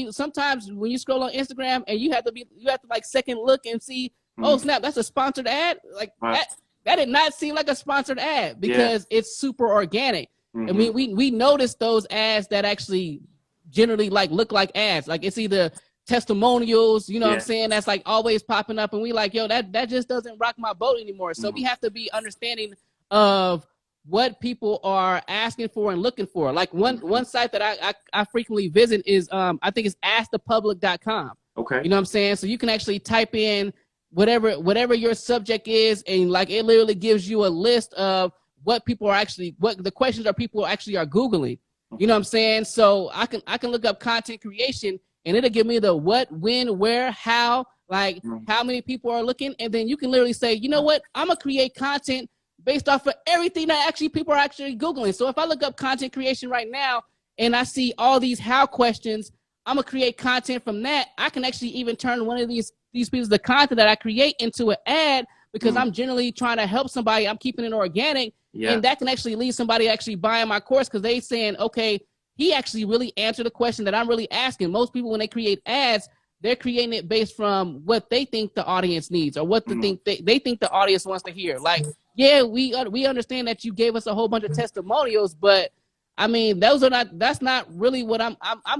sometimes when you scroll on Instagram and you have to like second look and see, oh snap, that's a sponsored ad. Like that did not seem like a sponsored ad, because it's super organic. I mean, we notice those ads that actually generally like look like ads. Like, it's either testimonials, you know what I'm saying? That's like always popping up. And we like, yo, that just doesn't rock my boat anymore. So we have to be understanding of what people are asking for and looking for. Like one site that I frequently visit is, I think it's askthepublic.com. Okay. You know what I'm saying? So you can actually type in whatever your subject is, and like it literally gives you a list of what the questions people actually are Googling. You know what I'm saying? So I can look up content creation, and it'll give me the what, when, where, how, like how many people are looking. And then you can literally say, you know what? I'm going to create content based off of everything that actually people are actually Googling. So if I look up content creation right now and I see all these how questions, I'm going to create content from that. I can actually even turn one of these pieces of content that I create into an ad, because I'm generally trying to help somebody. I'm keeping it organic. Yeah. And that can actually lead somebody actually buying my course, because they saying, okay, he actually really answered the question that I'm really asking. Most people, when they create ads, they're creating it based from what they think the audience needs, or what they think the audience wants to hear. Like, yeah, we understand that you gave us a whole bunch of testimonials, but I mean, that's not really what I'm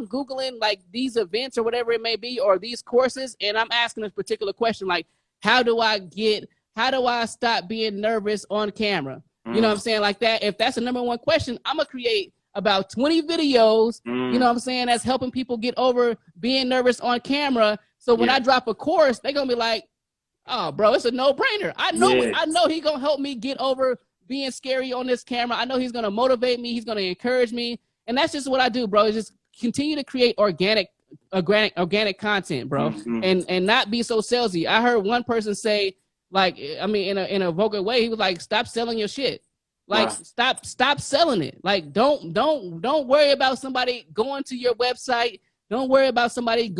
Googling, like these events or whatever it may be, or these courses. And I'm asking this particular question, like, how do I stop being nervous on camera? You know what I'm saying? Like that. If that's the number one question, I'm going to create about 20 videos, you know what I'm saying, that's helping people get over being nervous on camera. So when I drop a course, they're going to be like, oh, bro, it's a no-brainer. I know he's going to help me get over being scary on this camera. I know he's going to motivate me. He's going to encourage me. And that's just what I do, bro, is just continue to create organic content, bro, and not be so salesy. I heard one person say, like, I mean, in a vulgar way, he was like, stop selling your shit. Like, stop selling it. Like, don't worry about somebody going to your website. Don't worry about somebody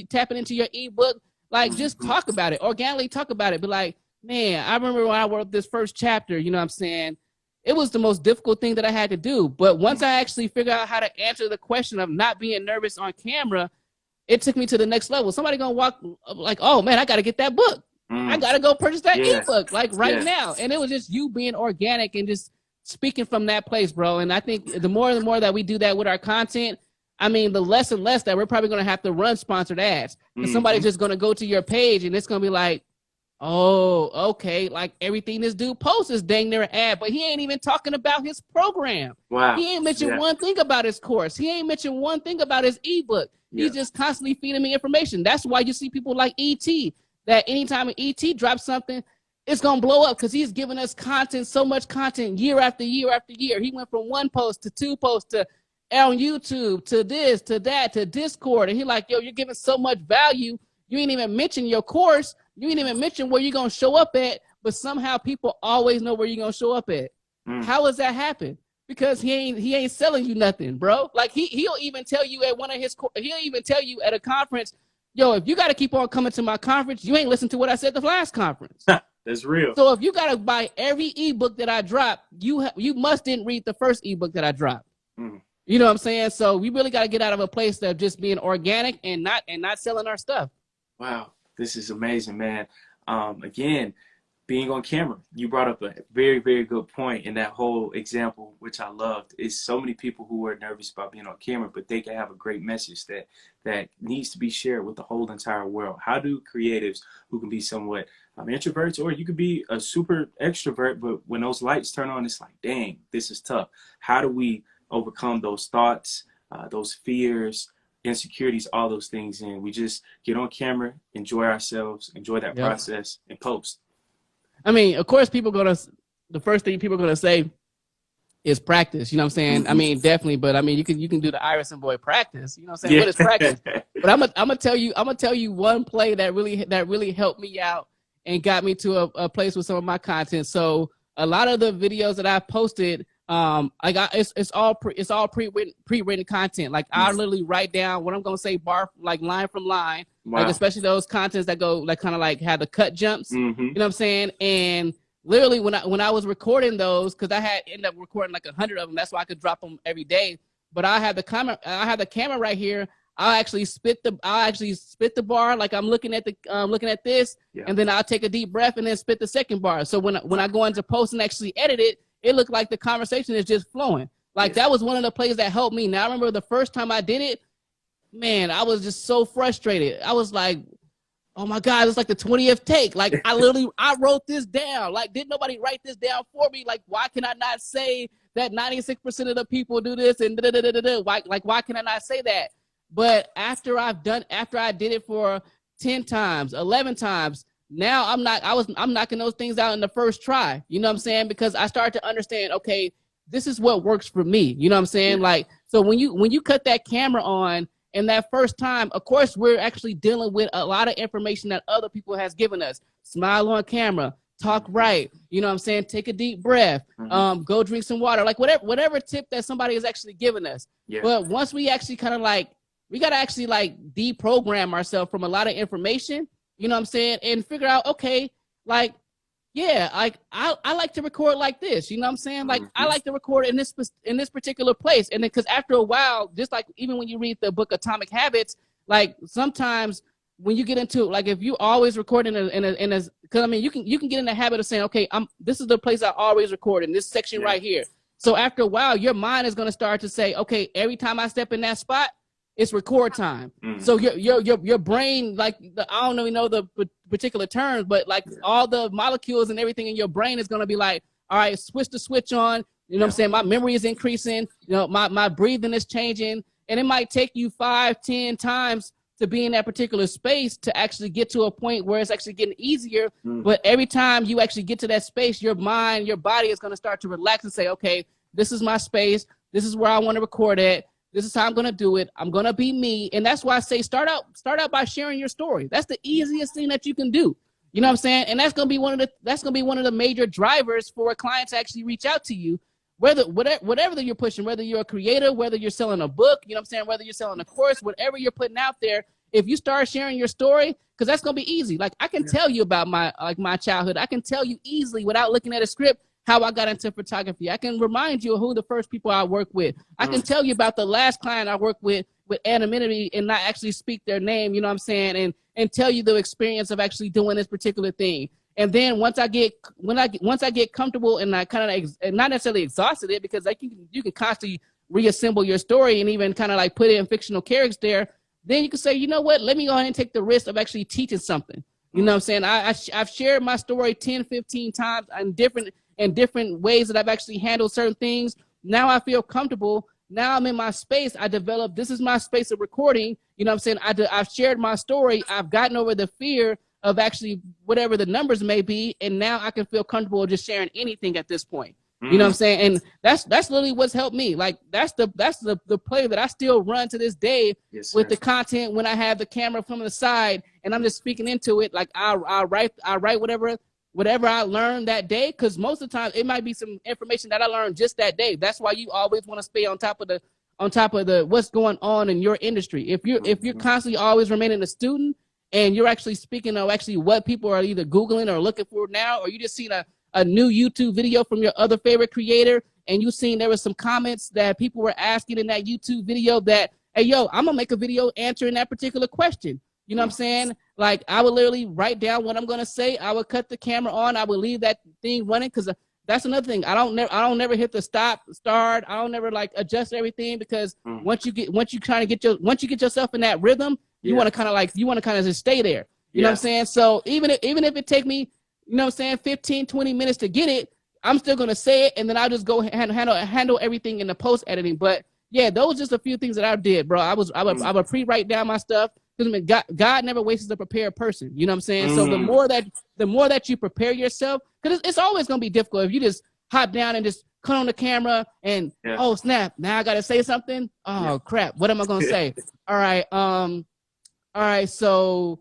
tapping into your ebook. Like, just talk about it. Organically talk about it. Be like, man, I remember when I wrote this first chapter, you know what I'm saying? It was the most difficult thing that I had to do. But once I actually figured out how to answer the question of not being nervous on camera, it took me to the next level. Somebody gonna walk like, oh man, I gotta get that book. I gotta go purchase that ebook like right now. And it was just you being organic and just speaking from that place, bro. And I think the more that we do that with our content, I mean, the less and less that we're probably gonna have to run sponsored ads. Because somebody's just gonna go to your page and it's gonna be like, oh, okay, like everything this dude posts is dang near an ad, but he ain't even talking about his program. Wow. He ain't mentioned one thing about his course. He ain't mentioned one thing about his ebook. He's just constantly feeding me information. That's why you see people like ET, that anytime an ET drops something, it's going to blow up, because he's giving us content, so much content year after year after year. He went from one post to two posts to on YouTube to this, to that, to Discord. And he like, yo, you're giving so much value. You ain't even mention your course. You ain't even mention where you're going to show up at, but somehow people always know where you're going to show up at. How does that happen? Because he ain't selling you nothing, bro. Like he'll even tell you at he'll even tell you at a conference, yo, if you got to keep on coming to my conference, you ain't listened to what I said the last conference. That's real. So if you got to buy every ebook that I drop, you must didn't read the first ebook that I dropped. You know what I'm saying? So we really got to get out of a place of just being organic and not selling our stuff. Wow. This is amazing, man. Again, being on camera, you brought up a very, very good point in that whole example, which I loved. Is so many people who are nervous about being on camera, but they can have a great message that needs to be shared with the whole entire world. How do creatives who can be somewhat introverts, or you could be a super extrovert, but when those lights turn on, it's like, dang, this is tough. How do we overcome those thoughts, those fears, insecurities, all those things, and we just get on camera, enjoy ourselves, enjoy that process, and post? I mean, of course, the first thing people are gonna say is practice. You know what I'm saying? I mean, definitely, but I mean, you can do the Iverson boy practice. You know what I'm saying? What is practice? But I'm gonna tell you one play that really helped me out and got me to a place with some of my content. So a lot of the videos that I posted, it's all pre-written content. Like I literally write down what I'm gonna say, like line from line. Wow. Like especially those contents that go like kind of like have the cut jumps. You know what I'm saying? And literally when I was recording those, because I had ended up recording like 100 of them. That's why I could drop them every day. But I have the camera right here. I'll actually spit the bar like I'm looking at this, and then I'll take a deep breath and then spit the second bar. So when I go into post and actually edit it, it looked like the conversation is just flowing. Like that was one of the plays that helped me. Now I remember the first time I did it, man, I was just so frustrated. I was like, oh my God, it's like the 20th take. Like I wrote this down. Like, did nobody write this down for me? Like, why can I not say that 96% of the people do this and why can I not say that? But after I did it for 10 times, 11 times, now I'm knocking those things out in the first try. You know what I'm saying? Because I started to understand, okay, this is what works for me. You know what I'm saying? Yeah. Like, so when you cut that camera on, and that first time, of course, we're actually dealing with a lot of information that other people has given us. Smile on camera, talk right, you know what I'm saying? Take a deep breath, go drink some water, like whatever tip that somebody is actually giving us. Yeah. But once we actually kind of like, we got to actually like deprogram ourselves from a lot of information, you know what I'm saying? And figure out, okay, like, yeah, like I like to record like this, you know what I'm saying? Like I like to record in this particular place. And then because after a while, just like even when you read the book Atomic Habits, like sometimes when you get into, like, if you always record in a because I mean you can get in the habit of saying, okay, this is the place I always record in, this section right here. So after a while, your mind is going to start to say, okay, every time I step in that spot, it's record time. So your brain, like, I don't even know the particular terms, but like all the molecules and everything in your brain is going to be like, all right, switch the switch on. You know what I'm saying? My memory is increasing. You know, my breathing is changing. And it might take you 5, 10 times to be in that particular space to actually get to a point where it's actually getting easier. But every time you actually get to that space, your mind, your body is going to start to relax and say, okay, this is my space. This is where I want to record at. This is how I'm going to do it. I'm going to be me. And that's why I say start out by sharing your story. That's the easiest thing that you can do. You know what I'm saying? And that's going to be one of the major drivers for a client to actually reach out to you, whatever you're pushing, whether you're a creator, whether you're selling a book, you know what I'm saying? Whether you're selling a course, whatever you're putting out there, if you start sharing your story, because that's going to be easy. Like I can tell you about my childhood. I can tell you easily without looking at a script how I got into photography. I can remind you of who the first people I worked with. I can tell you about the last client I worked with anonymity and not actually speak their name, you know what I'm saying? And tell you the experience of actually doing this particular thing. And then once I get comfortable and I kind of not necessarily exhausted it, because like you can constantly reassemble your story and even kind of like put in fictional characters there, then you can say, you know what, let me go ahead and take the risk of actually teaching something. You know what I'm saying? I've shared my story 10, 15 times in different ways that I've actually handled certain things. Now I feel comfortable. Now I'm in my space. I developed, this is my space of recording. You know what I'm saying? I've shared my story. I've gotten over the fear of actually whatever the numbers may be. And now I can feel comfortable just sharing anything at this point. You know what I'm saying? And that's literally what's helped me. Like that's the play that I still run to this day with the content when I have the camera from the side and I'm just speaking into it. Like I write whatever I learned that day, because most of the time it might be some information that I learned just that day. That's why you always want to stay on top of the what's going on in your industry. If you're constantly always remaining a student and you're actually speaking of actually what people are either Googling or looking for now, or you just seen a new YouTube video from your other favorite creator and you seen there was some comments that people were asking in that YouTube video that, hey, yo, I'm gonna make a video answering that particular question. You know what I'm saying? Like I would literally write down what I'm gonna say. I would cut the camera on. I would leave that thing running, because that's another thing. I don't never hit the start. I don't never like adjust everything, because once you get yourself in that rhythm, you want to kind of just stay there. You know what I'm saying? So even if it take me, you know what I'm saying, 15, 20 minutes to get it, I'm still gonna say it, and then I'll just go handle everything in the post editing. But yeah, those just a few things that I did, bro. I would pre-write down my stuff. Because I mean, God never wastes a prepared person. You know what I'm saying? So the more that you prepare yourself, because it's always gonna be difficult if you just hop down and just cut on the camera and oh snap, now I gotta say something. Oh crap, what am I gonna say? All right, so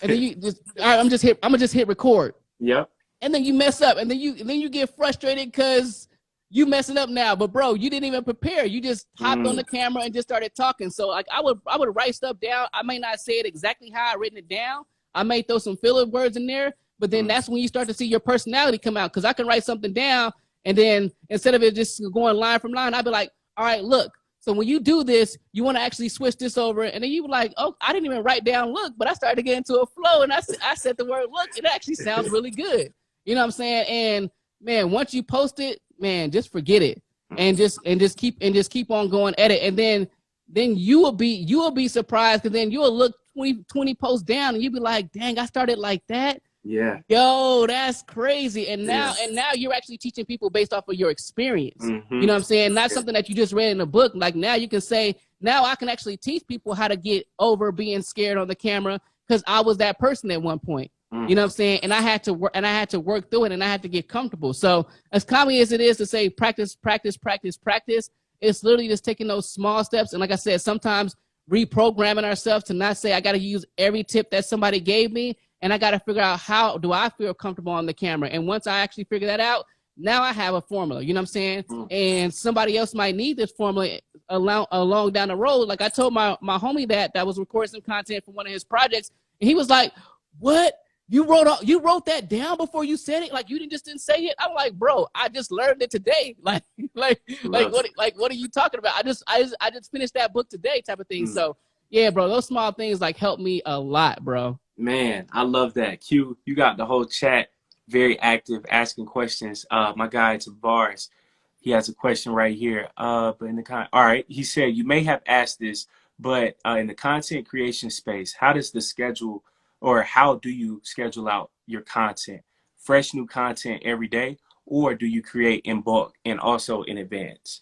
and then you just I'm gonna just hit record. Yep. And then you mess up, and then you get frustrated because you messing up now. But bro, you didn't even prepare. You just hopped on the camera and just started talking. So like I would write stuff down. I may not say it exactly how I written it down. I may throw some filler words in there, but then that's when you start to see your personality come out. Because I can write something down, and then instead of it just going line from line, I'd be like, all right, look. So when you do this, you want to actually switch this over. And then you were like, oh, I didn't even write down look, but I started to get into a flow, and I said the word look. It actually sounds really good. You know what I'm saying? And man, once you post it, man, just forget it and just keep on going at it. And then then you will be surprised, because then you'll look 20 posts down and you'll be like, dang, I started like that. Yeah. Yo, that's crazy. And now you're actually teaching people based off of your experience. Mm-hmm. You know what I'm saying? Not something that you just read in a book. Like, now you can say, now I can actually teach people how to get over being scared on the camera, because I was that person at one point. You know what I'm saying? And I had to work through it, and I had to get comfortable. So as common as it is to say practice, practice, practice, practice, it's literally just taking those small steps. And like I said, sometimes reprogramming ourselves to not say I got to use every tip that somebody gave me, and I got to figure out, how do I feel comfortable on the camera? And once I actually figure that out, now I have a formula, you know what I'm saying? And somebody else might need this formula along down the road. Like I told my homie that was recording some content for one of his projects, and he was like, what? You wrote that down before you said it? Like, you didn't say it? I'm like, bro, I just learned it today. Like what are you talking about? I just finished that book today, type of thing. So yeah, bro, those small things like help me a lot, bro. Man, I love that. Q, you got the whole chat very active, asking questions. My guy Tavares, he has a question right here. But in the all right, he said, you may have asked this, but in the content creation space, how do you schedule out your content? Fresh new content every day, or do you create in bulk and also in advance?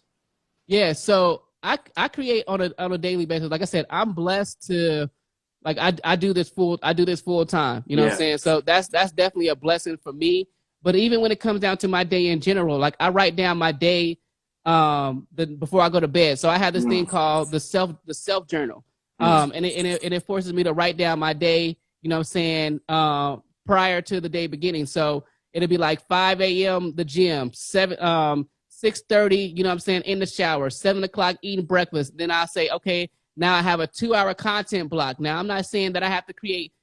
Yeah, so I create on a daily basis. Like I said, I'm blessed to, like, I do this full time. You know what I'm saying? So that's definitely a blessing for me. But even when it comes down to my day in general, like, I write down my day before I go to bed. So I have this thing called the self journal. And it forces me to write down my day, you know what I'm saying, prior to the day beginning. So it'll be like 5 a.m. the gym, 6:30, you know what I'm saying, in the shower, 7 o'clock eating breakfast. Then I'll say, okay, now I have a 2-hour content block. Now, I'm not saying that I have to create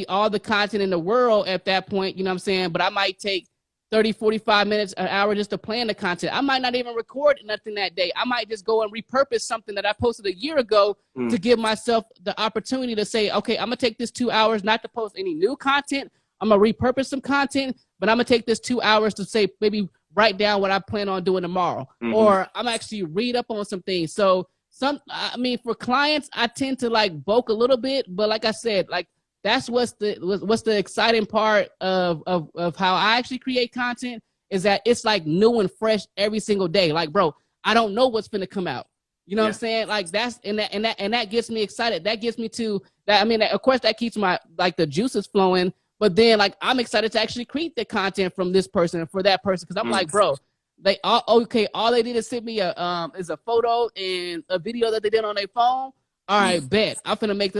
all the content in the world at that point, you know what I'm saying, but I might take 30, 45 minutes, an hour just to plan the content. I might not even record nothing that day. I might just go and repurpose something that I posted a year ago to give myself the opportunity to say, okay, I'm going to take this 2 hours not to post any new content. I'm going to repurpose some content, but I'm going to take this 2 hours to say, maybe write down what I plan on doing tomorrow. Or I'm actually read up on some things. So for clients, I tend to like bulk a little bit, but like I said, like, that's what's the exciting part of how I actually create content, is that it's like new and fresh every single day. Like, bro, I don't know what's going to come out. You know what I'm saying? Like, that gets me excited. That gets me to that. I mean, of course, that keeps my, like, the juices flowing. But then, like, I'm excited to actually create the content from this person and for that person, because I'm like, bro, all they did is send me is a photo and a video that they did on their phone. All right, bet. I'm finna make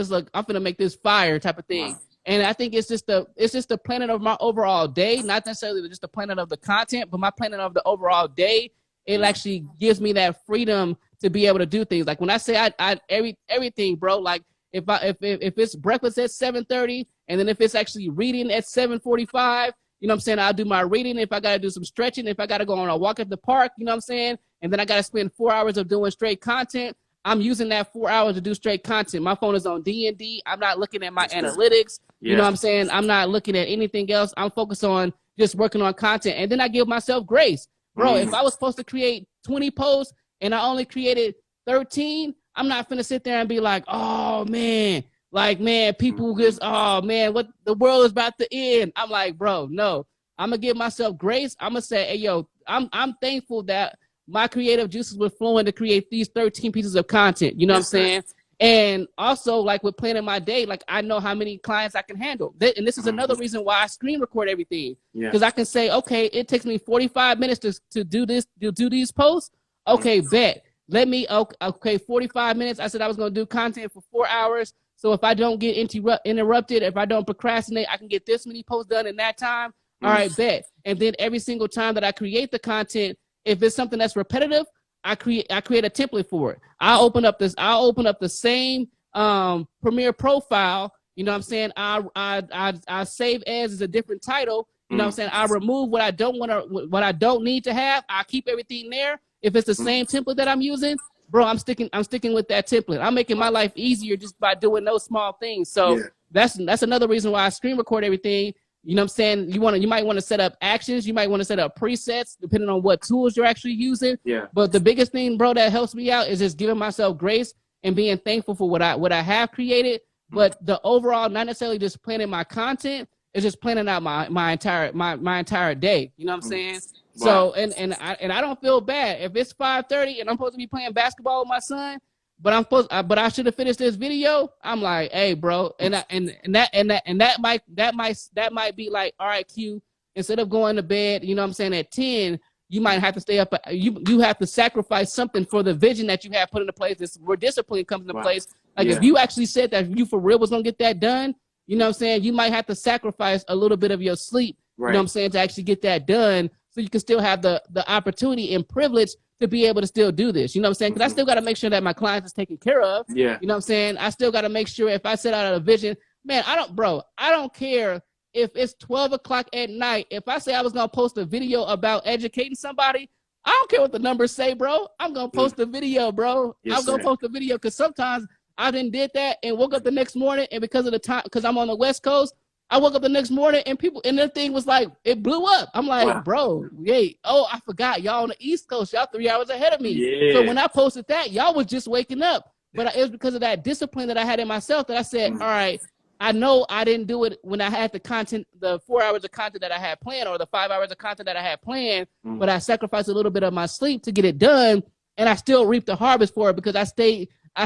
this fire, type of thing. And I think it's just the planning of my overall day, not necessarily just the planning of the content, but my planning of the overall day. It actually gives me that freedom to be able to do things. Like, when I say everything, bro, like, if it's breakfast at 7:30, and then if it's actually reading at 7:45, you know what I'm saying, I'll do my reading. If I got to do some stretching, if I got to go on a walk at the park, you know what I'm saying, and then I got to spend 4 hours of doing straight content, I'm using that 4 hours to do straight content. My phone is on D&D. I'm not looking at my analytics. You know what I'm saying? I'm not looking at anything else. I'm focused on just working on content. And then I give myself grace. Bro, if I was supposed to create 20 posts and I only created 13, I'm not finna sit there and be like, oh, man. Like, man, people just, oh, man, what, the world is about to end. I'm like, bro, no. I'm going to give myself grace. I'm going to say, hey, yo, I'm thankful that my creative juices were flowing to create these 13 pieces of content. You know what I'm saying? And also, like, with planning my day, like, I know how many clients I can handle. And this is another reason why I screen record everything. Because I can say, okay, it takes me 45 minutes to do these posts. Okay, bet. Let me, okay, 45 minutes. I said I was going to do content for 4 hours. So if I don't get interrupted, if I don't procrastinate, I can get this many posts done in that time. All right, bet. And then every single time that I create the content, if it's something that's repetitive, I create a template for it. I'll open up the same Premiere profile. You know what I'm saying? I save as a different title. You know what I'm saying? I remove what I don't need to have. I keep everything there. If it's the same template that I'm using, bro, I'm sticking with that template. I'm making my life easier just by doing those small things. So that's another reason why I screen record everything. You know what I'm saying? You might want to set up actions. You might want to set up presets depending on what tools you're actually using. Yeah. But the biggest thing, bro, that helps me out is just giving myself grace and being thankful for what I have created. But the overall, not necessarily just planning my content, it's just planning out my entire day. You know what I'm saying? Wow. So and I don't feel bad if it's 5:30 and I'm supposed to be playing basketball with my son, but I should have finished this video. I'm like, hey, bro, and that might be like, all right, Q. Instead of going to bed, you know what I'm saying, at 10, you might have to stay up. You have to sacrifice something for the vision that you have put into place. This where discipline comes into place. Like if you actually said that you for real was gonna get that done, you know what I'm saying, you might have to sacrifice a little bit of your sleep. You know what I'm saying, to actually get that done, so you can still have the opportunity and privilege to be able to still do this. You know what I'm saying? Because I still got to make sure that my clients is taken care of. Yeah. You know what I'm saying? I still got to make sure if I set out a vision, man, I don't care if it's 12 o'clock at night. If I say I was going to post a video about educating somebody, I don't care what the numbers say, bro. I'm going to post a video, bro. I'm going to post a video, because sometimes I did that and woke up the next morning, and because of the time, because I'm on the West Coast, I woke up the next morning and their thing was like, it blew up. I'm like, bro, I forgot. Y'all on the East Coast, y'all 3 hours ahead of me. Yeah. So when I posted that, y'all was just waking up. But it was because of that discipline that I had in myself that I said, all right, I know I didn't do it when I had the content, the 4 hours of content that I had planned, or the 5 hours of content that I had planned, but I sacrificed a little bit of my sleep to get it done, and I still reaped the harvest for it because I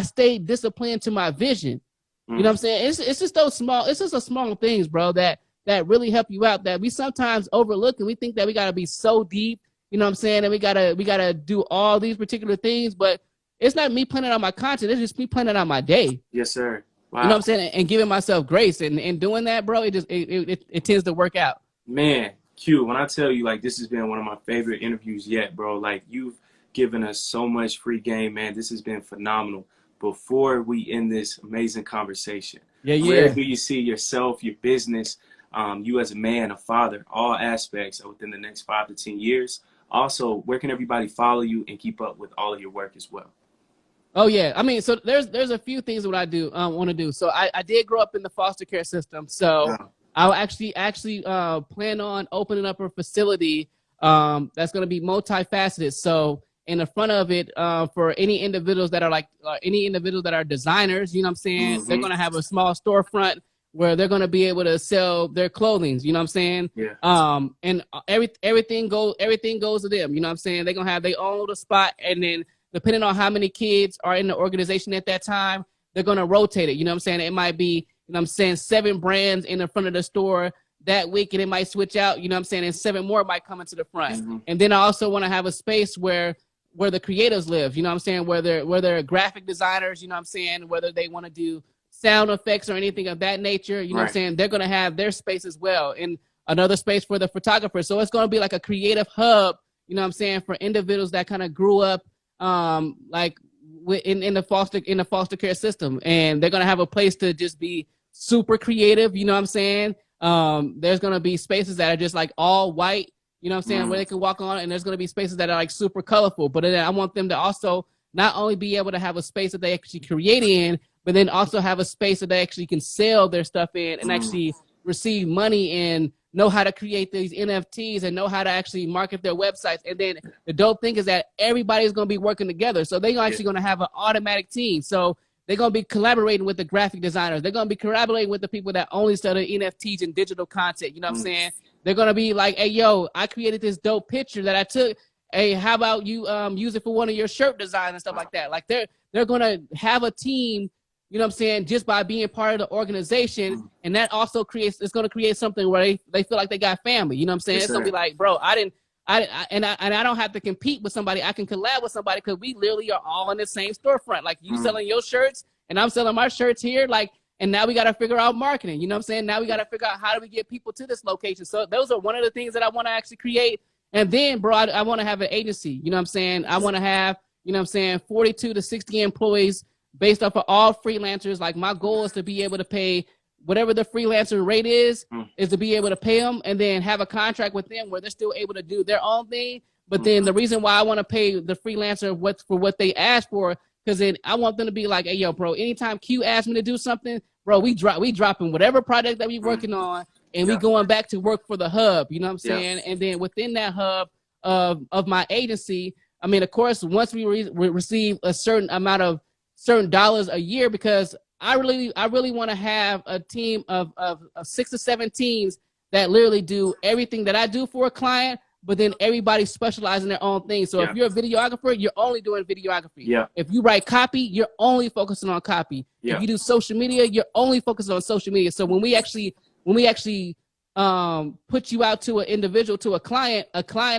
stayed disciplined to my vision. You know what I'm saying? It's just the small things, bro, that really help you out, that we sometimes overlook, and we think that we gotta be so deep, you know what I'm saying, and we gotta do all these particular things, but it's not me planning on my content, it's just me planning on my day. Yes, sir. Wow. You know what I'm saying? And giving myself grace, and doing that, bro, it tends to work out. Man, Q, when I tell you, like, this has been one of my favorite interviews yet, bro, like, you've given us so much free game, man. This has been phenomenal. Before we end this amazing conversation, where do you see yourself, your business, you as a man, a father, all aspects within the next 5 to 10 years? Also, where can everybody follow you and keep up with all of your work as well? Oh yeah, I mean, so there's a few things what I do want to do. So I did grow up in the foster care system, so I'll actually plan on opening up a facility that's going to be multifaceted. So in the front of it, for any individuals that are designers, you know what I'm saying, they're going to have a small storefront where they're going to be able to sell their clothing, you know what I'm saying? Yeah. And everything goes to them, you know what I'm saying? They're going to have their own little spot, and then depending on how many kids are in the organization at that time, they're going to rotate it, you know what I'm saying? It might be, you know what I'm saying, 7 brands in the front of the store that week, and it might switch out, you know what I'm saying, and 7 more might come into the front. And then I also want to have a space where the creatives live, you know what I'm saying, where they're graphic designers, you know what I'm saying, whether they want to do sound effects or anything of that nature, you know what I'm saying, they're going to have their space as well, and another space for the photographers. So it's going to be like a creative hub, you know what I'm saying, for individuals that kind of grew up like in the foster care system, and they're going to have a place to just be super creative, you know what I'm saying. There's going to be spaces that are just like all white, you know what I'm saying, where they can walk on, and there's going to be spaces that are like super colorful. But then I want them to also not only be able to have a space that they actually create in, but then also have a space that they actually can sell their stuff in and actually receive money and know how to create these NFTs and know how to actually market their websites. And then the dope thing is that everybody's going to be working together. So they're actually going to have an automatic team. So they're going to be collaborating with the graphic designers. They're going to be collaborating with the people that only study NFTs and digital content. You know what I'm saying? They're going to be like, hey, yo, I created this dope picture that I took. Hey, how about you use it for one of your shirt designs and stuff like that? Like they're going to have a team, you know what I'm saying, just by being part of the organization. And that also it's going to create something where they feel like they got family. You know what I'm saying? It's going to be like, bro, I don't have to compete with somebody. I can collab with somebody because we literally are all in the same storefront. Like you selling your shirts and I'm selling my shirts here. Like, and now we got to figure out marketing. You know what I'm saying? Now we got to figure out how do we get people to this location. So those are one of the things that I want to actually create. And then, bro, I want to have an agency. You know what I'm saying? I want to have, you know what I'm saying, 42 to 60 employees based off of all freelancers. Like my goal is to be able to pay whatever the freelancer rate is to be able to pay them and then have a contract with them where they're still able to do their own thing. But then the reason why I want to pay the freelancer for what they ask for, because then I want them to be like, hey, yo, bro, anytime Q asks me to do something, bro, we dropping whatever project that we working on and we going back to work for the hub. You know what I'm saying? And then within that hub of my agency, I mean, of course, once we receive a certain amount of certain dollars a year, because I really want to have a team of 6 or 7 teams that literally do everything that I do for a client, but then everybody specializes in their own thing. So if you're a videographer, you're only doing videography. Yeah. If you write copy, you're only focusing on copy. Yeah. If you do social media, you're only focusing on social media. So when we actually put you out to an individual, to a client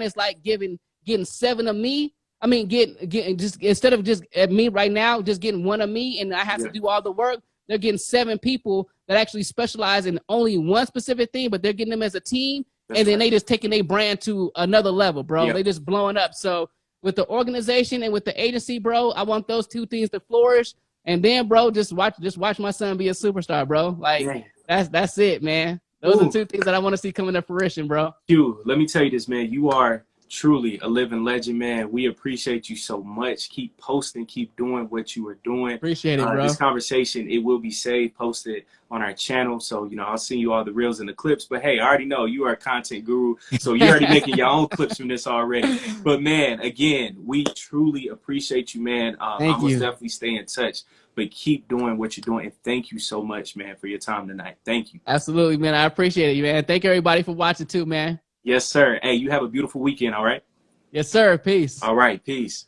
is like getting 7 of me. I mean, getting just, instead of just at me right now, just getting 1 of me, and I have to do all the work. They're getting 7 people that actually specialize in only one specific thing, but they're getting them as a team. That's and then they just taking their brand to another level, bro. They just blowing up. So with the organization and with the agency, bro, I want those 2 things to flourish. And then, bro, just watch my son be a superstar, bro. Like that's it, man. Those are 2 things that I want to see coming to fruition, bro. Q, let me tell you this, man. You are truly a living legend, man. We appreciate you so much. Keep posting, keep doing what you are doing. Appreciate it, bro. This conversation, it will be saved, posted on our channel. So, you know, I'll send you all the reels and the clips. But hey, I already know you are a content guru, so you're already making your own clips from this already. But man, again, we truly appreciate you, man. I will definitely stay in touch. But keep doing what you're doing. And thank you so much, man, for your time tonight. Thank you. Absolutely, man. I appreciate it, man. Thank everybody for watching too, man. Yes, sir. Hey, you have a beautiful weekend, all right? Yes, sir. Peace. All right, peace.